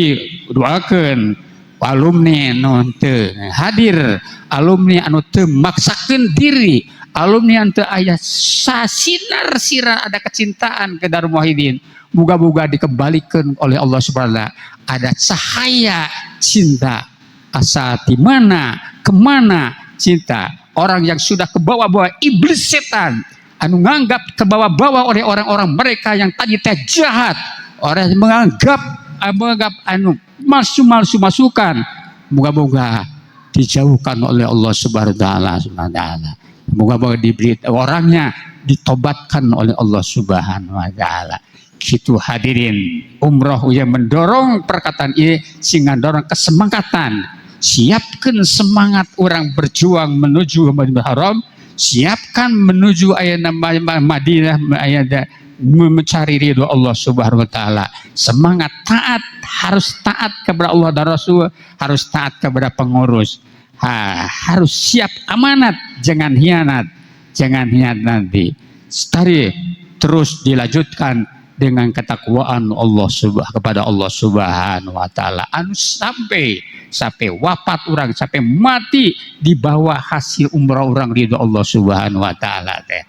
Speaker 1: doakeun alumni anu teu hadir, alumni anu teu maksakeun diri, alumni anu teu aya sasinar sira ada kecintaan ke Darul Muwahhidin, moga-moga dikembalikan oleh Allah Subhanahu wa taala ada cahaya cinta. Asa di mana kemana cinta. Orang yang sudah kebawa-bawa iblis setan anu nganggap kebawa-bawa oleh orang-orang mereka yang tadi teh jahat, orang yang menganggap anu masukan, moga-moga dijauhkan oleh Allah Subhanahu wa taala. Moga-moga diberi orangnya ditobatkan oleh Allah Subhanahu wa taala. Gitu hadirin, umroh yang mendorong perkataan ini sehingga dorong kesemangatan. Siapkan semangat orang berjuang menuju Masjidil Haram, siapkan menuju Madinah, mencari ridho Allah Subhanahu wa taala. Semangat taat, harus taat kepada Allah dan Rasul, harus taat kepada pengurus. Harus siap amanat, jangan hianat nanti. Terus dilanjutkan dengan ketakwaan Allah kepada Allah Subhanahu wa taala. Anu sampai wafat orang, sampai mati di bawah hasil umrah orang ridho Allah Subhanahu wa taala teh.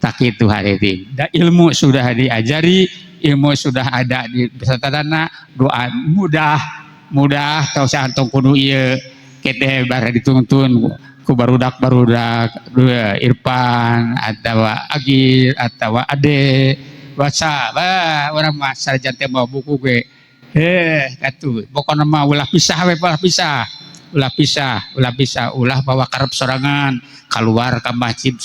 Speaker 1: Tak itu hadirin. Ilmu sudah diajari, ilmu sudah ada di pesertana, doa mudah tau santong kudu ieu kete bara dituntun ku barudak Irfan atau Agil atau Ade baca orang mah sarjana teh mau buku ge Katu pokoknya mah ulah pisah we ulah pisah ulah bawa karep sorangan keluar ke masjid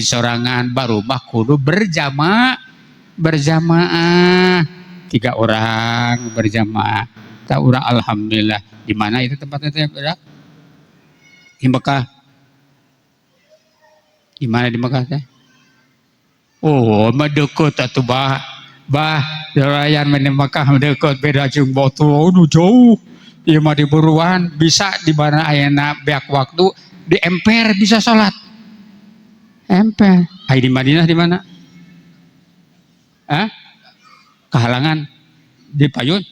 Speaker 1: sorangan baru mah kudu berjamaah 3 orang berjamaah tak urang alhamdulillah. Di mana itu tempatnya teh di Mekah. Di mana di Mekah teh? Oh, mah deket atuh bah dolayan di Mekah deket beda jeung Batu jauh. Ieu mah di buruan bisa di mana ayeuna beak waktu di emper bisa salat. Emper. Ai di Madinah di mana? Hah? Kehalangan di payun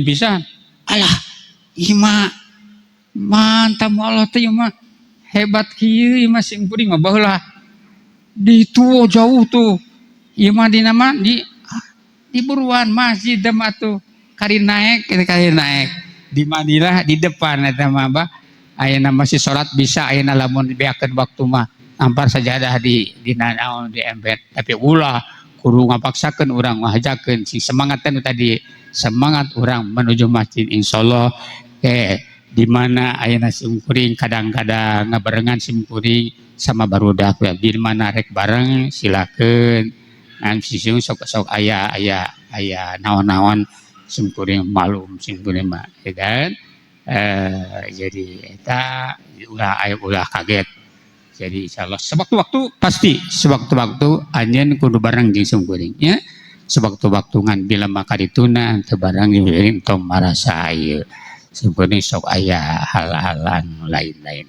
Speaker 1: pisan. Alah, ieu mah mantap Allah teh ieu mah hebat kieu ieu mah simkuring mah baheula. Di tuh jauh tuh. Ieu mah di nama di buruan masjid mah tuh. Kari naik di Madinah di depan eta mah bah ayeuna masih salat bisa ayeuna lamun dibeakeun waktu mah ampar sajadah di naon di ember tapi ulah kudu ngapaksakeun urang ngahajakeun si semangat teh tadi semangat urang menuju masjid insyaallah di mana ayeuna simkuring kadang-kadang ngabarengan simkuring sama barudak di mana rek bareng silakeun ngan sisiung sok aya naon-naon simkuring malum simkuring mah ya kan jadi eta ulah kaget jadi insyaallah sewaktu-waktu pasti sewaktu-waktu anjeun kudu bareng jeung simkuring ya sewaktu-waktu ngan bila maka dituna teu bareng jeung tong marasa ieu simkuring sok aya hal-halan lain-lain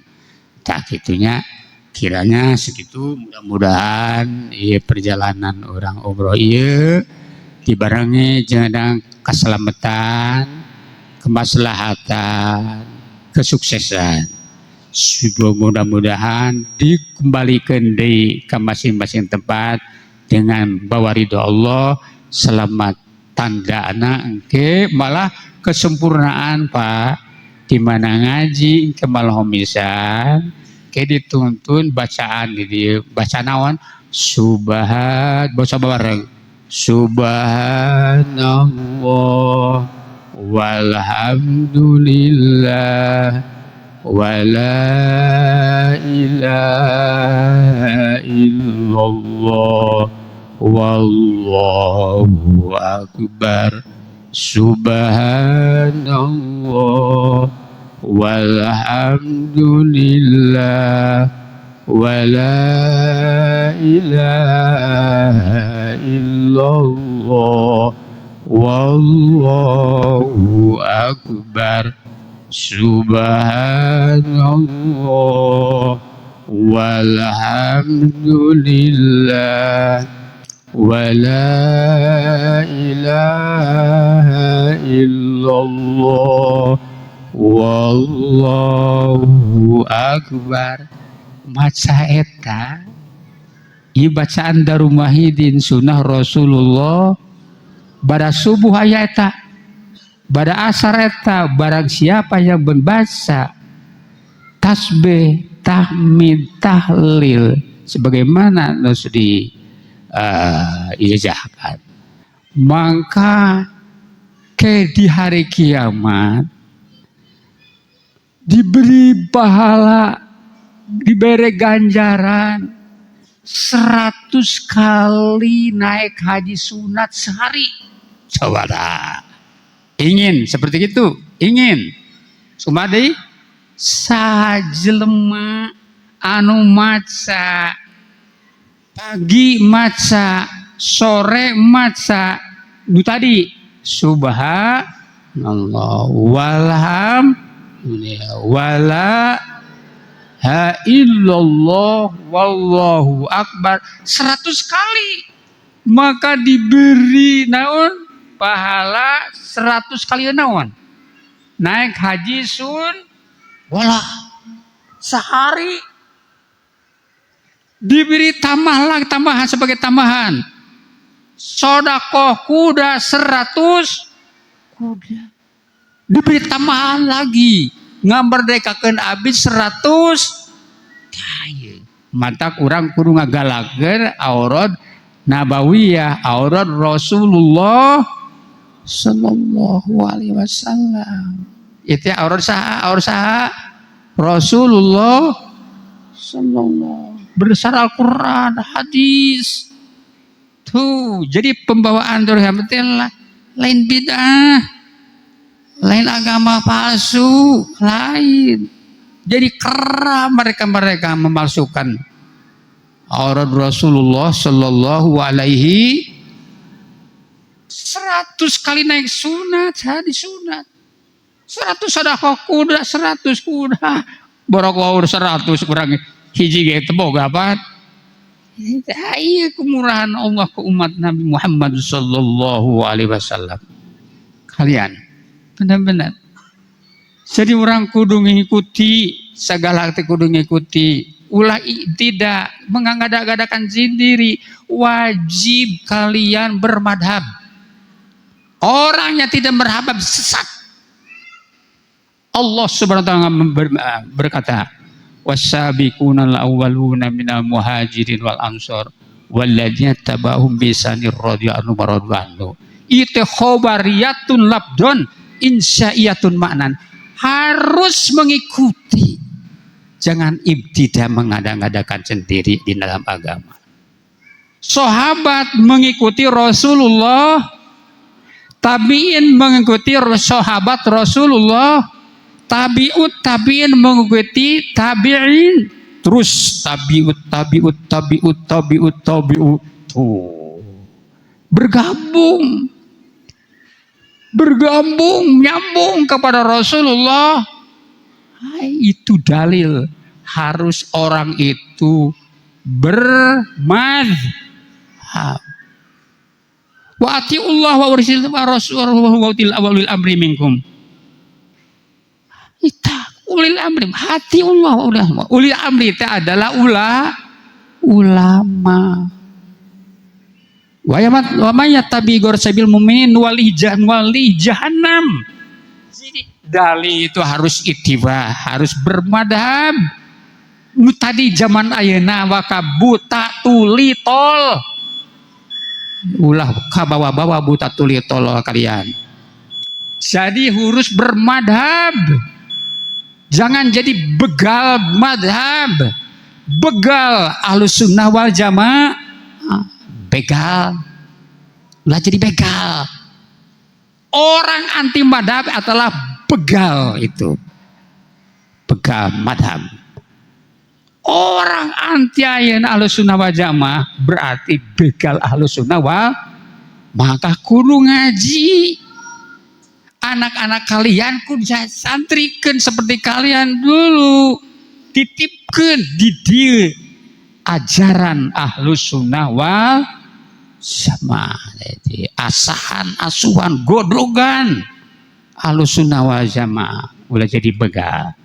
Speaker 1: tak kitunya kiranya segitu mudah-mudahan ieu perjalanan orang umroh ieu dibarengi jeung keselamatan, kemaslahatan, kesuksesan. Mudah-mudahan dikembalikan di ke masing-masing tempat dengan bawa ridho Allah, selamat tanda anak engke malah kesempurnaan Pak di mana ngaji ke malah misan ke dituntun bacaan di baca naon subhan baca bareng subhanallah walhamdulillah wala ilaha illallah wallahu akbar subhanallah walhamdulillah wala ilaha illallah wallahu akbar subhanallah walhamdulillah wala ilaha illallah wallahu akbar. Maca eta ieu bacaan Darumahidin sunnah Rasulullah pada subuh aya eta pada asar eta barang siapa yang membaca tasbih tahmid tahlil sebagaimana nus di ijazahkan maka di hari kiamat diberi pahala diberi ganjaran 100 kali naik haji sunat sehari. Coba dah. Ingin seperti itu? Ingin. Sumadi sajelema anu maca pagi maca sore maca itu tadi subhanallah walhamdulillah wala ha illallah wallahu akbar 100 kali maka diberi naon pahala 100 kali naon naik haji sun wala sehari diberi tambahan sebagai tambahan sodakoh kuda 100 kuda diberi tambahan lagi ngamerdekakeun abis 100 kayu mantak urang kudu ngagalakeun aurad nabawiyah aurad Rasulullah sallallahu alaihi wasallam. Itu aur saha Rasulullah sallallahu berdasar Al-Qur'an, hadis. Tuh, jadi pembawaan lah lain bid'ah, lain agama palsu, lain. Jadi kera mereka memalsukan aurat Rasulullah sallallahu alaihi 100 kali naik sunat, hadis sunat. 100 sedekah kuda, 100 kuda. Borok waur 100 kurang hiji ge teu boga apa? Iya kemurahan Allah ke umat Nabi Muhammad sallallahu alaihi wasallam. Kalian benar-benar. Jadi orang kudu mengikuti segala teh kudu mengikuti. Ulah tidak mengada-gadakan sendiri. Wajib kalian bermadhab. Orang yang tidak bermadhab sesat. Allah Subhanahu wa taala berkata, "Was-sabiqunal awwaluna minal muhajirin wal ansor walladzina tabauhum bi ihsanin radhiyallahu anhu." Itu khobariyatun labdon insya'iyatun maknan. Harus mengikuti. Jangan ibtidah mengada-ngadakan sendiri di dalam agama. Sahabat mengikuti Rasulullah, tabi'in mengikuti sahabat Rasulullah, tabi'in mengikuti tabi'in, terus tabi'ut. Tuh. Bergabung, nyambung kepada Rasulullah. Itu dalil harus orang itu bermadhab. Wa atiullah wa rasulahu wa ulil amri minkum. Ulil amri, atiullah wa ulil amri itu adalah ulama. Wa may yattabi sabil mu'minin wali jahannam. Jadi dalil itu harus ittiba, harus bermadhab. Tadi zaman ayeuna waka buta tuli tol. Ulah kabawa-bawa buta tuli tol kalian. Jadi harus bermadhab. Jangan jadi begal madhab. Begal Ahlus Sunnah wal Jamaah. Begal. Lah jadi begal. Orang anti madhab adalah begal itu. Begal madhab. Orang anti ayeuna Ahlus Sunnah wal Jamaah berarti begal Ahlus Sunnah wal. Maka kudu ngaji. Anak-anak kalian kudu santrikeun seperti kalian dulu. Titipkeun di dieu ajaran Ahlus Sunnah wal Jamaah. Jadi asahan asuhan godrogan Ahlus Sunnah wal Jamaah ulah jadi begal.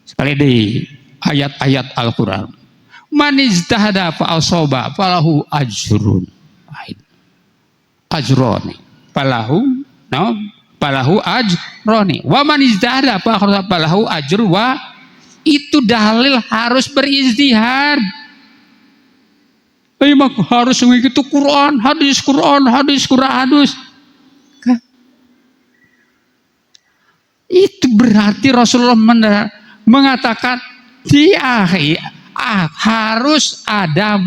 Speaker 1: Sekali deui ayat-ayat Al-Qur'an. Man ijtahada fa asaba falahu ajrun. Ajroni. Falahu ajroni. Wa man ijtahada fa falahu ajru wa. Itu dalil harus berijtihad. Mak harus mengikuti Quran, hadis. Itu berarti Rasulullah mengatakan harus ada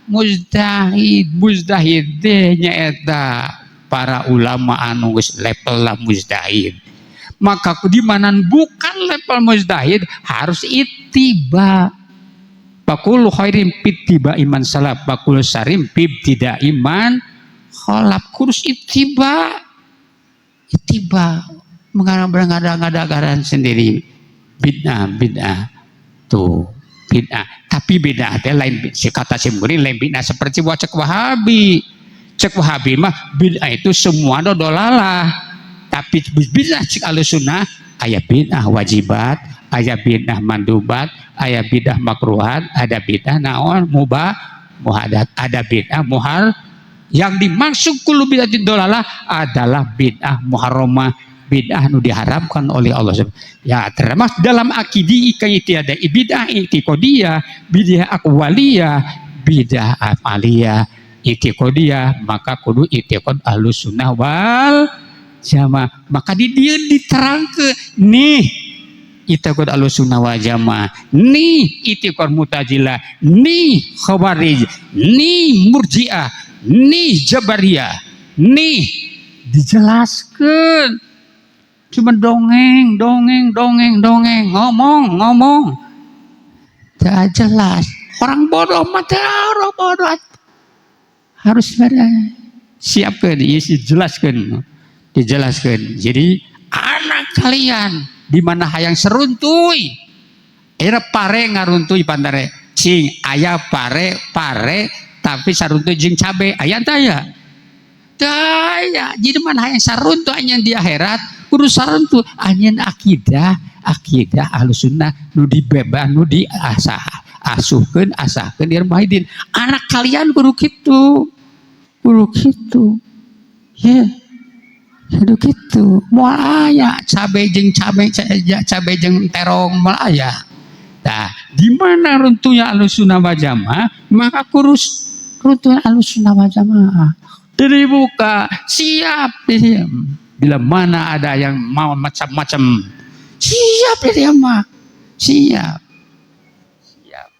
Speaker 1: mujtahidnya eta para ulama anu geus level lah mujtahid. Maka di mana bukan level mujtahid harus ittiba. Pakul khairim pittiba iman salaf, pakul sarim pib tidak iman khalaf. Kurus ittiba mengada-ngadakan sendiri bid'ah tuh bid'ah. Tapi bid'ah teh lain, kata Simguri lain bid'ah seperti cek Wahabi mah bid'ah itu semua dolalah. Tapi bid'ah cek Ahlus Sunnah aya bid'ah wajibat, aya bid'ah mandubat, aya bid'ah makruhat, ada bid'ah naon muhadat, ada bid'ah muhal. Yang dimaksud kullu bid'atin dolalah adalah bid'ah muharramah, bid'ah nu diharamkan oleh Allah. Ya termasuk dalam akidi itu ada bid'ah i'tiqadiyah, bid'ah aqwaliyah, bid'ah amaliyah. itiqodiyah, maka kudu itiqod ahlus sunnah wal jamaah. Maka dia diterangkan nih itiqod ahlus sunnah wal jamaah, nih itiqod mutazilah, nih khawarij, nih murjiah, nih jabariyah, nih dijelaskan. Cuma dongeng, ngomong. Tak jelas. Orang bodoh mata orang bodoh harus pada siapkan, dijelaskan. Jadi anak kalian di mana hayang seruntui, era pare ngaruntui pandare, cing ayah pare tapi saruntui jing cabe ayah taya. Jadi mana hayang saruntu anyan di akhirat, kudu saruntu anyan akidah ahlus sunnah nu dibebas nu asahkeun di Muhaidin. Anak kalian kudu kitu ya kudu kitu. Moal aya cabe jeung terong moal aya. Nah, di mana runtuhnya ahlus sunnah wal jamaah, maka kurus runtuhnya ahlus sunnah wal jamaah dibuka, siap. Bila mana ada yang mau macam-macam, siap dia mah, siap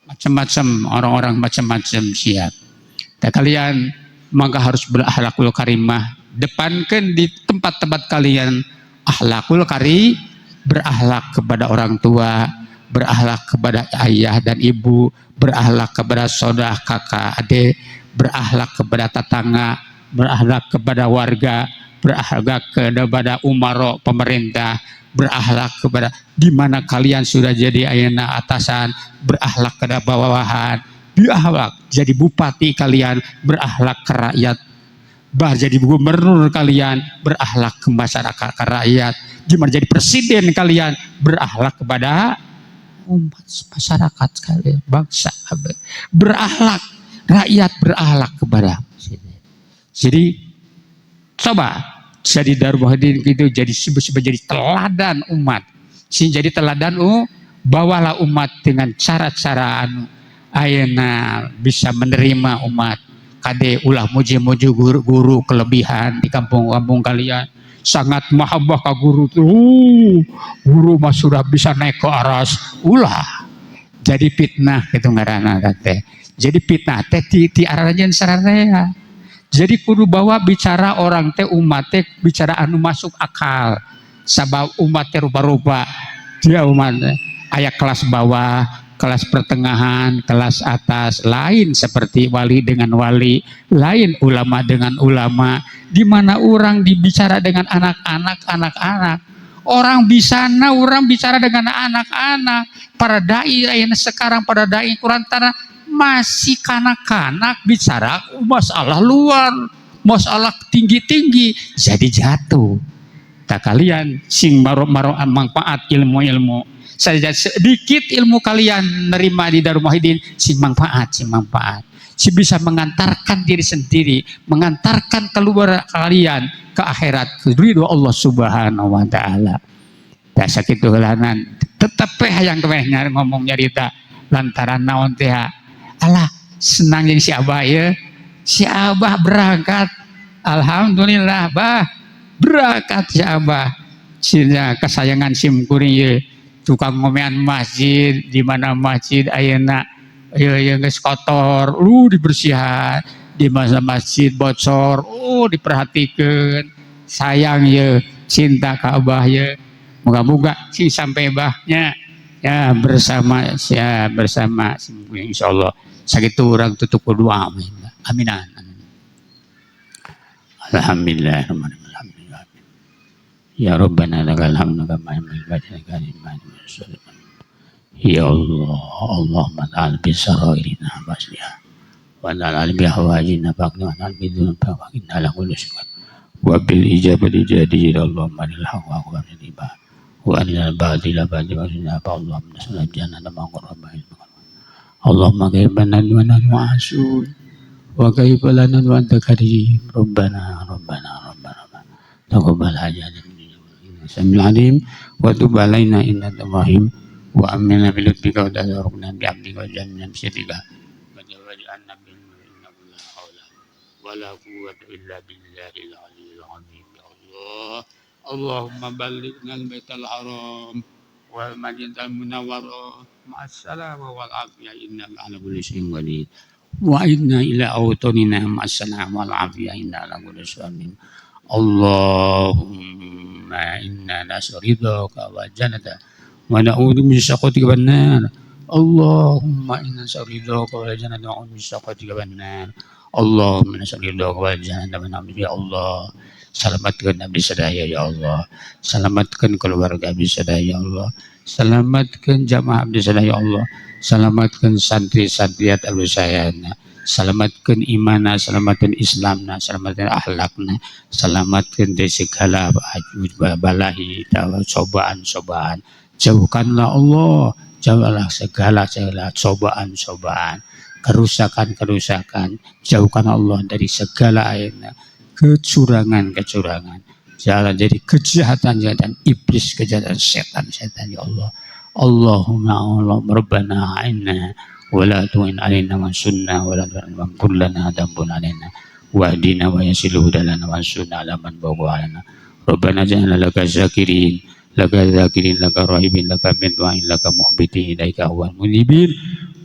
Speaker 1: macam-macam orang-orang macam-macam siap. Dan kalian maka harus berakhlakul karimah, depankan di tempat-tempat kalian akhlakul karim, berakhlak kepada orang tua, berakhlak kepada ayah dan ibu, berakhlak kepada saudara kakak adik, berakhlak kepada tetangga, berakhlak kepada warga, berakhlak kepada umaro pemerintah, berakhlak kepada di mana kalian sudah jadi ayana atasan, berakhlak kepada bawahan, berakhlak jadi bupati kalian, berakhlak ke rakyat, jadi gubernur kalian, berakhlak ke masyarakat ke rakyat, gimana jadi presiden kalian, berakhlak kepada umat masyarakat kalian, bangsa, berakhlak rakyat, berakhlak kepada presiden. Jadi coba jadi Darul Muhyiddin itu jadi teladan umat. Jadi teladan bawalah umat dengan cara-cara ayeuna bisa menerima umat. Kade ulah muji-muji guru kelebihan di kampung-kampung kalian. Sangat mahabbah ka guru tuh. Guru mah sudah bisa naik ke aras. Ulah. Jadi fitnah gitu ngaranna teh. Jadi fitnah teh ti arajan sararea. Jadi kudu bawa bicara orang teh umat teh bicara anu masuk akal. Sabab umat teh rupa-rupa. Dia umat aya kelas bawah, kelas pertengahan, kelas atas, lain seperti wali dengan wali, lain ulama dengan ulama. Di mana orang dibicara dengan anak-anak. Orang bicara dengan anak-anak. Para dai sekarang pada dai Quran tanah masih kanak-kanak bicara masalah luar, masalah tinggi-tinggi, jadi jatuh. Tak kalian sing maro manfaat ilmu-ilmu saja sedikit ilmu kalian nerima di Darul Muhyiddin, sing manfaat, si bisa mengantarkan diri sendiri, mengantarkan keluar kalian ke akhirat, ke ridho Allah Subhanahu wa taala. Da sakitu heulangan tetep hayang keweh ngomong nyarita lantaran naon teh alah senang yang si Abah ya, si Abah berangkat, alhamdulillah bah berangkat si Abah, kesayangan sim kuring ya, tukang ngomean masjid, di mana masjid ayeuna ya geus kotor, dibersihan, di masa masjid bocor, diperhatikan, sayang ya, cinta ka Abah ya, moga-moga sing sampai bahnya ya bersama insyaallah sakitu urang tutup doa aminan. Alhamdulillah ya Rabbana lakal hamdu kama ya Allah Allahumma ta'ala bisarairina basliha wa ta'ala bi hawajina faqna wa ta'ala bi dzunubina faqna ala kulli syai'in wa bil ijabati jadi Allahumma lil haqqa wa riba wa anil batila batila Allahumma salli jannata ma qurbain Allahumma kaibana wa na'asul wa kaibana wa anta karim rabbana taqabbal hajatana samil alim wa tub alaina innaka rahim wa amina bil lutfika wa tadarrukna bi abdika wa jannah bi syatika wa jawwaj'alna bil innallaha ولا قوة إلا بالله العلي العظيم يا الله. اللهم بلغنا البيت الحرام والمدينة المنورة مع السلامة والعافية إنك على كل شيء قدير. وإنا إلى أوطاننا مع السلامة والعافية إنك على كل شيء قدير. اللهم إنا نسأل رضاك والجنة ونعوذ من سخطك والنار. اللهم إنا نسأل رضاك والجنة ونعوذ من سخطك والنار. اللهم نسأل رضاك والجنة ونعوذ ya Allah. Selamatkan abdi sadaya ya Allah. Selamatkan keluarga abdi sadaya ya Allah. Selamatkan jamaah abdi sadaya ya Allah. Selamatkan santri-santriat abdi sadaya. Selamatkan imanna, selamatkan Islamna, selamatkan akhlakna, selamatkan dari segala balahi, cobaan-cobaan. Jauhkanlah Allah, jauhlah segala cobaan-cobaan, kerusakan-kerusakan. Jauhkan Allah dari segala kecurangan-kecurangan. Jangan jadi kejahatan-kejahatan iblis, kejahatan setan-setan ya Allah. Allahumma Allah Rabbana inna wala tu'in alaina wa sunna wala tu'in lana dambun alaina wahdina wa yasilu dalana wa sunna ala man bawalana Rabbana ja'alna laka zakirin laka rahibin laka midwa'in laka muhbitin ilaika wa munibin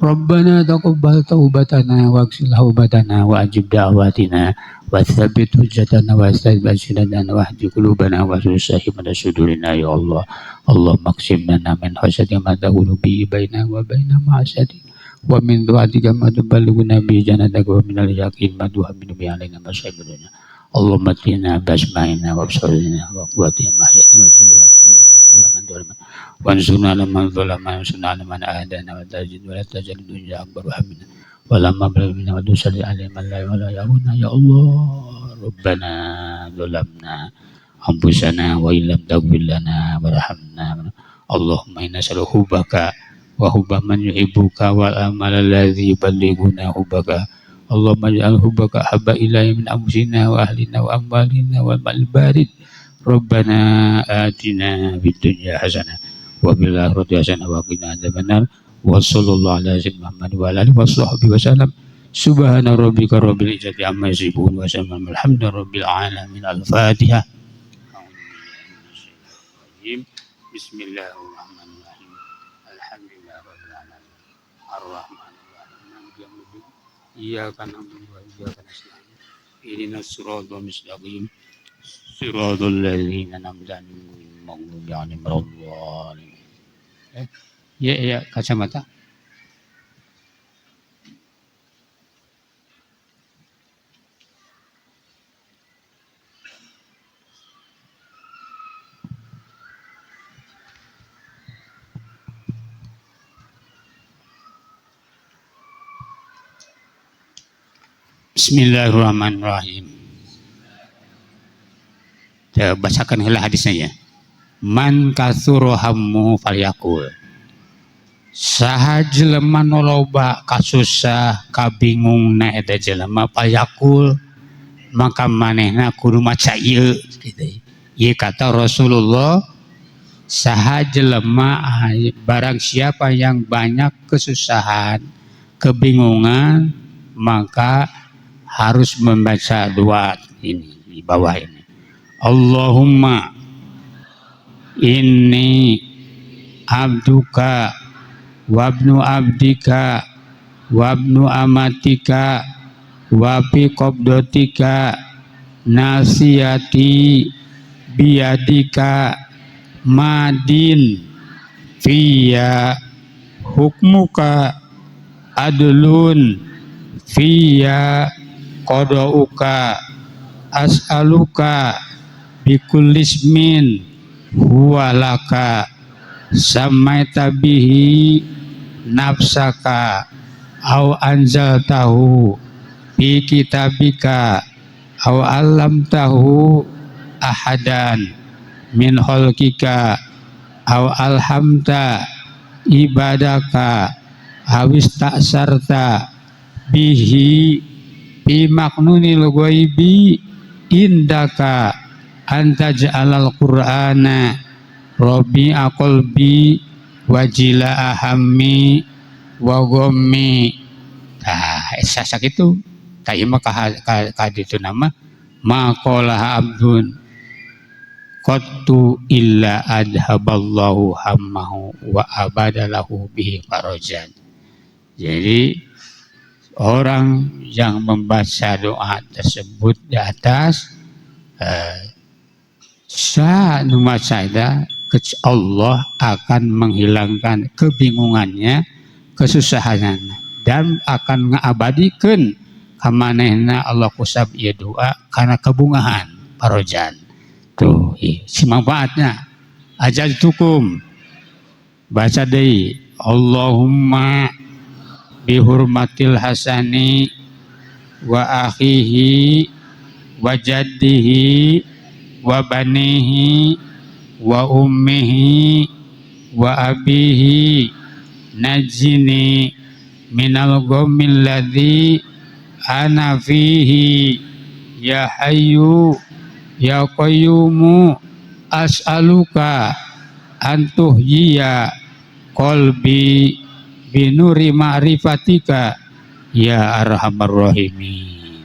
Speaker 1: Rabbana taqabbal taubatana wa aghfir taubatana wa ajib da'watina wa tsabbit hujjatana wa astid basyidana wa hdi qulubana wa susahib sudurina ya Allah. Allahumma qsim lana min khasyatika ma tahulu bi baina wa baina ma'asyati wa min du'atika ma tuballighuna bi jannataka wa min al-yaqin ma tuhminu bi alaina masaa'ib dunya. Allahumma tina basma'ina wa absarina wa quwwatina ma ahyaytana wa ja'al man dzalama wa ansurna man dzalama wa ansurna man adana wa tajid wa la tajal dunya akbar hamina wa lamma balagna wa tusalli alaihi man la ya'lamuna ya Allah. Rabbana dzalamna anfusana wa illam taghfir lana warhamna. Allahumma inna nas'aluka hubbaka wa hubba man yuhibbuka wal amal alladzi yuballighuna hubbaka. Allahumma ij'al hubbaka habba ilayna min anfusina wa ahlina wa amwalina wal mal barid. Rabbana atina fid dunya hasanah wa fil akhirati hasanah wa qina adzabannar. Wa sallallahu ala sayyidina Muhammad wa ala alihi washabbihi wasallam. Subhana rabbika rabbil izzati amma yasifun wa salamun alhamdulillahi rabbil alamin. Al-Fatihah. Bismillahirrahmanirrahim. Alhamdulillahi rabbil alamin. Ar-Rahmanir Rahim. Maliki yaumiddin. Iyyaka na'budu wa iyyaka nasta'in. Ihdinas siratal mustaqim. Siratal ladzina an'amta 'alaihim ghairil maghdubi 'alaihim waladdallin. Ya kacamata. Bismillahirrahmanirrahim. Bacakan heula hadisnya ya. Man katsura hammu falyaqul. Saha jelema nu loba kasusah kabingungna eta jelema falyaqul maka manehna kudu maca ieu kitu. Ieu kata Rasulullah, saha jelema barang siapa yang banyak kesusahan, kebingungan maka harus membaca doa ini di bawah ini. Allahumma inni abduka wabnu abdika wabnu amatika wabi qabdotika nasiyati biyadika madin fiya hukmuka adlun fiya qadauka as'aluka bikullismin huwa laka samaita bihi nafsaka au anzaltahu fi kitabika au allamtahu ahadan min khalqika au alhamta ibadaka awis ta'sarta bihi fi maknunil ghaibi indaka anta ja'alal qur'ana rabi'a qalbi wajila ahammi wa ghammi. Nah, sasak itu ta ieu mah ka ditu nama maqala abdun qattu illa adhaballahu hammahu wa abadalahu bihi farajan. Jadi orang yang membaca doa tersebut di atas sa numacaida Allah akan menghilangkan kebingungannya, kesusahannya, dan akan ngabadikeun ka manehna Allah kusab ieu doa karena kebungahan parojan. Tuh, si manfaatnya. Ajaztukum baca deui Allahumma bihurmatil hasani wa akhihi wa jaddihi wa banihi wa ummihi wa abihi najini minal ghammil ladzi ana fihi ya hayyu ya qayyumu as'aluka antuhyiya qalbi binuri ma'rifatika ya arhamar rahimin.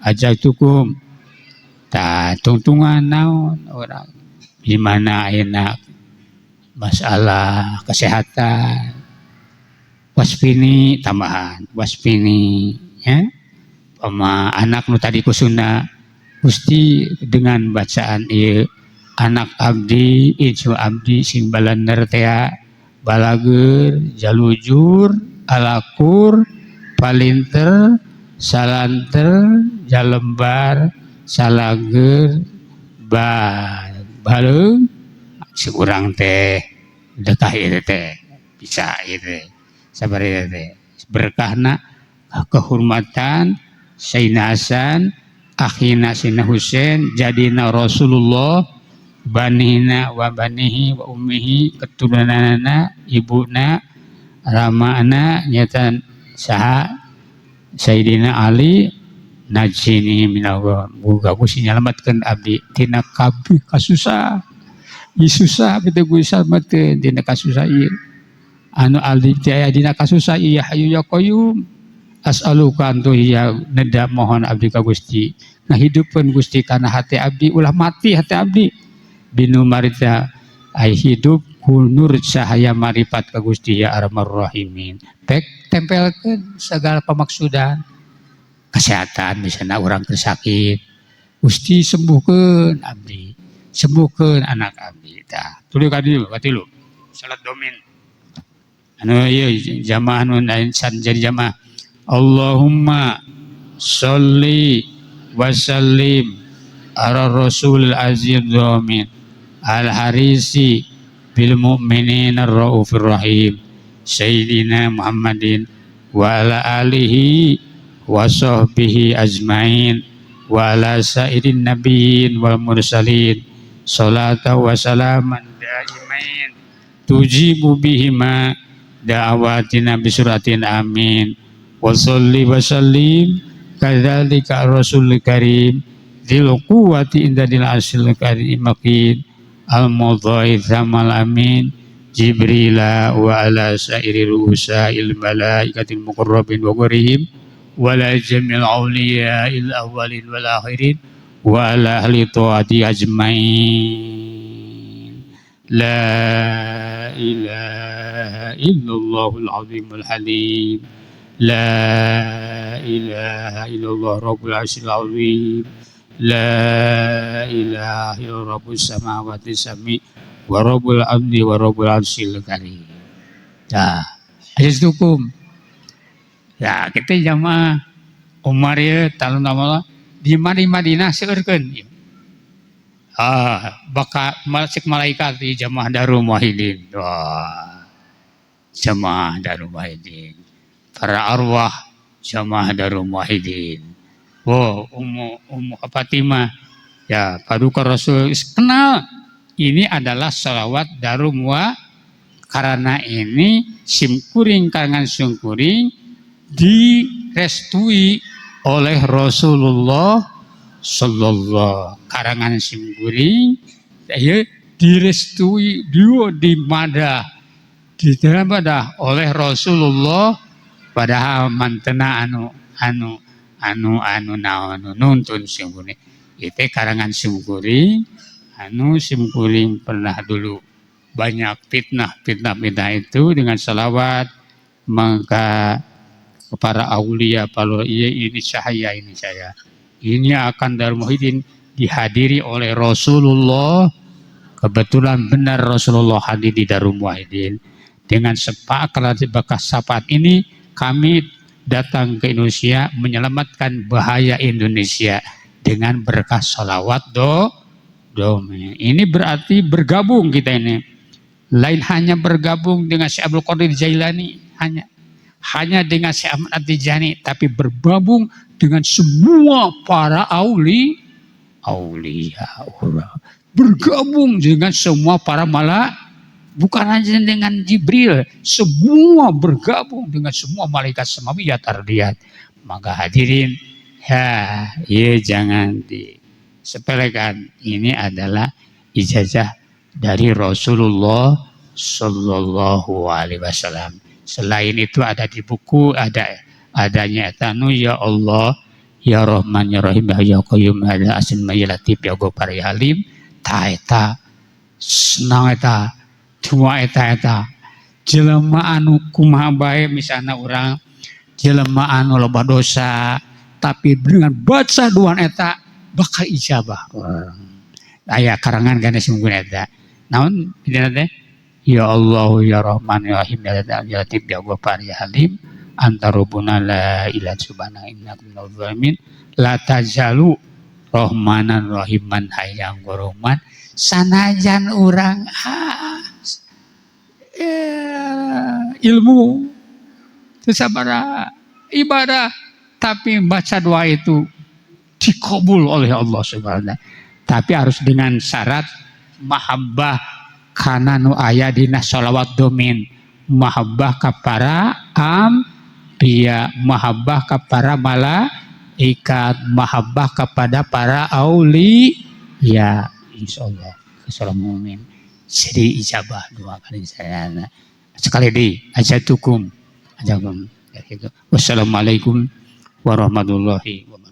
Speaker 1: Ajatukum ta tungtungan naon orang di mana enak masalah kesehatan waspini tambahan waspini ya pama anak nu tadi kusuna Gusti dengan bacaan ieu anak abdi ijo abdi sing balander tea balager jalujur alakur palinter salanter jalembar salager baleung seurang teh dekah ieu teh bisa ieu teh sabari teh berkahna kehormatan Sayyidina Hasan akhina Sayyidina Husain jadina Rasulullah banihna wa banihi wa ummihi keturunanana ibuna ramana nyata saha Sayyidina Ali najini minallah muga Gusti nyalametkeun abdi tina kabeh kasusah susah bete Gusti salametkeun tina kasusah ieu anu aldi aya dina kasusah ieu hayyu ya qayyum as'aluka antu ya neda mohon abdi ka Gusti ngahidupkeun Gusti kana hati abdi ulah mati hati abdi binu marita ai hidup nur cahaya marifat ka Gusti ya arhamar rahimin pek tempelkeun segala pamaksudan kesehatan misalnya orang tersakit Gusti sembuhkeun abdi sembuhkeun anak abdi tah tuluy ka dieu katilu salat domin anu ieu jamaah nu insan jadi jamaah Allahumma sholli wa sallim ala rasul azim dhamin al harisi bil mu'minin ar-raufir rahim sayyidina Muhammadin wa ala alihi wa sahbihi ajmain wa ala sairin nabiyyin wal mursalin salata wa salaman daimain tujibu bihima da'awatina bisuratin amin wa sholli wa sallim kadzalika rasul karim dzil quwwati indadil asil karim makin al mudhai zamal amin jibrila wa ala sairi rusail malaikatil muqarrabin wa gharihim wa la jamil awliya il awwalin wal akhirin wa ala ahli taati ajmain la ilaha illallahul azimul halim la ilaha illallah rabbul arsyil azim la ilaha illallah rabbus samawati sami wa rabbul ardi wa rabbul arsyil karim. Nah, ajastukum ya kita jamaah Umar ya talun amala di Madinah seueurkeun baka cek malaikat di jamaah Darul Muwahhidin jamaah Darul Muwahhidin para arwah jamaah Darul Muwahhidin Ummu Fatimah ya paduka Rasul kenal ini adalah sholawat Darul Muwahhidin karena ini simkuring karangan sungkuring direstui oleh Rasulullah sallallahu karangan simkuring ya direstui dia dimadah oleh Rasulullah padahal mantena anu anu naon nuntun simkuring itu karangan simkuring anu simkuring pernah dulu banyak fitnah itu dengan salawat maka para aulia kalau ini saya ini akan Darul Muhyiddin dihadiri oleh Rasulullah. Kebetulan benar Rasulullah hadir di Darul Muhyiddin. Dengan sepakat bekas syafaat ini kami datang ke Indonesia menyelamatkan bahaya Indonesia dengan berkah salawat dome. Ini berarti bergabung kita ini. Lain hanya bergabung dengan Syekh Abdul Qadir Jailani hanya dengan Syekh Ahmad At-Tijani, tapi bergabung dengan semua para aulia Allah. Bergabung dengan semua para bukan hanya dengan Jibril, semua bergabung dengan semua malaikat samawiyat ardiyat. Maka hadirin, jangan disepelekan. Ini adalah ijazah dari Rasulullah Sallallahu Alaihi Wasallam. Selain itu ada di buku, adanya tanu ya Allah, ya Rahman, ya Rahim, ya Qayyum, ya Asin, ya Latif, ya Ghafar, ya Halim. Eta senang eta dua eta jelema anu kumaha bae misalna urang jelema anu loba dosa tapi dengan baca duaan eta bakal ijabah. Aya karangan kana simkuring eta naon pidana teh ya Allah ya Rahman ya Rahim ya Latif ya Ghafar ya Halim anta rabbuna la ilaha subhana innakum minal zalimin la tajalu Rahmanan Rahiman hayang Rahman sanajan orang ilmu sabara ibadah tapi baca doa itu dikabul oleh Allah Subhanahu. Tapi harus dengan syarat mahabbah kana nu aya dina sholawat domin, mahabbah ka para ambiya, mahabbah ka para malaikat, mahabbah kepada para aulia, insyaallah seorang mukmin jadi ijabah dua kali saya sekali di ajatukum. Wassalamualaikum warahmatullahi wabarakatuh.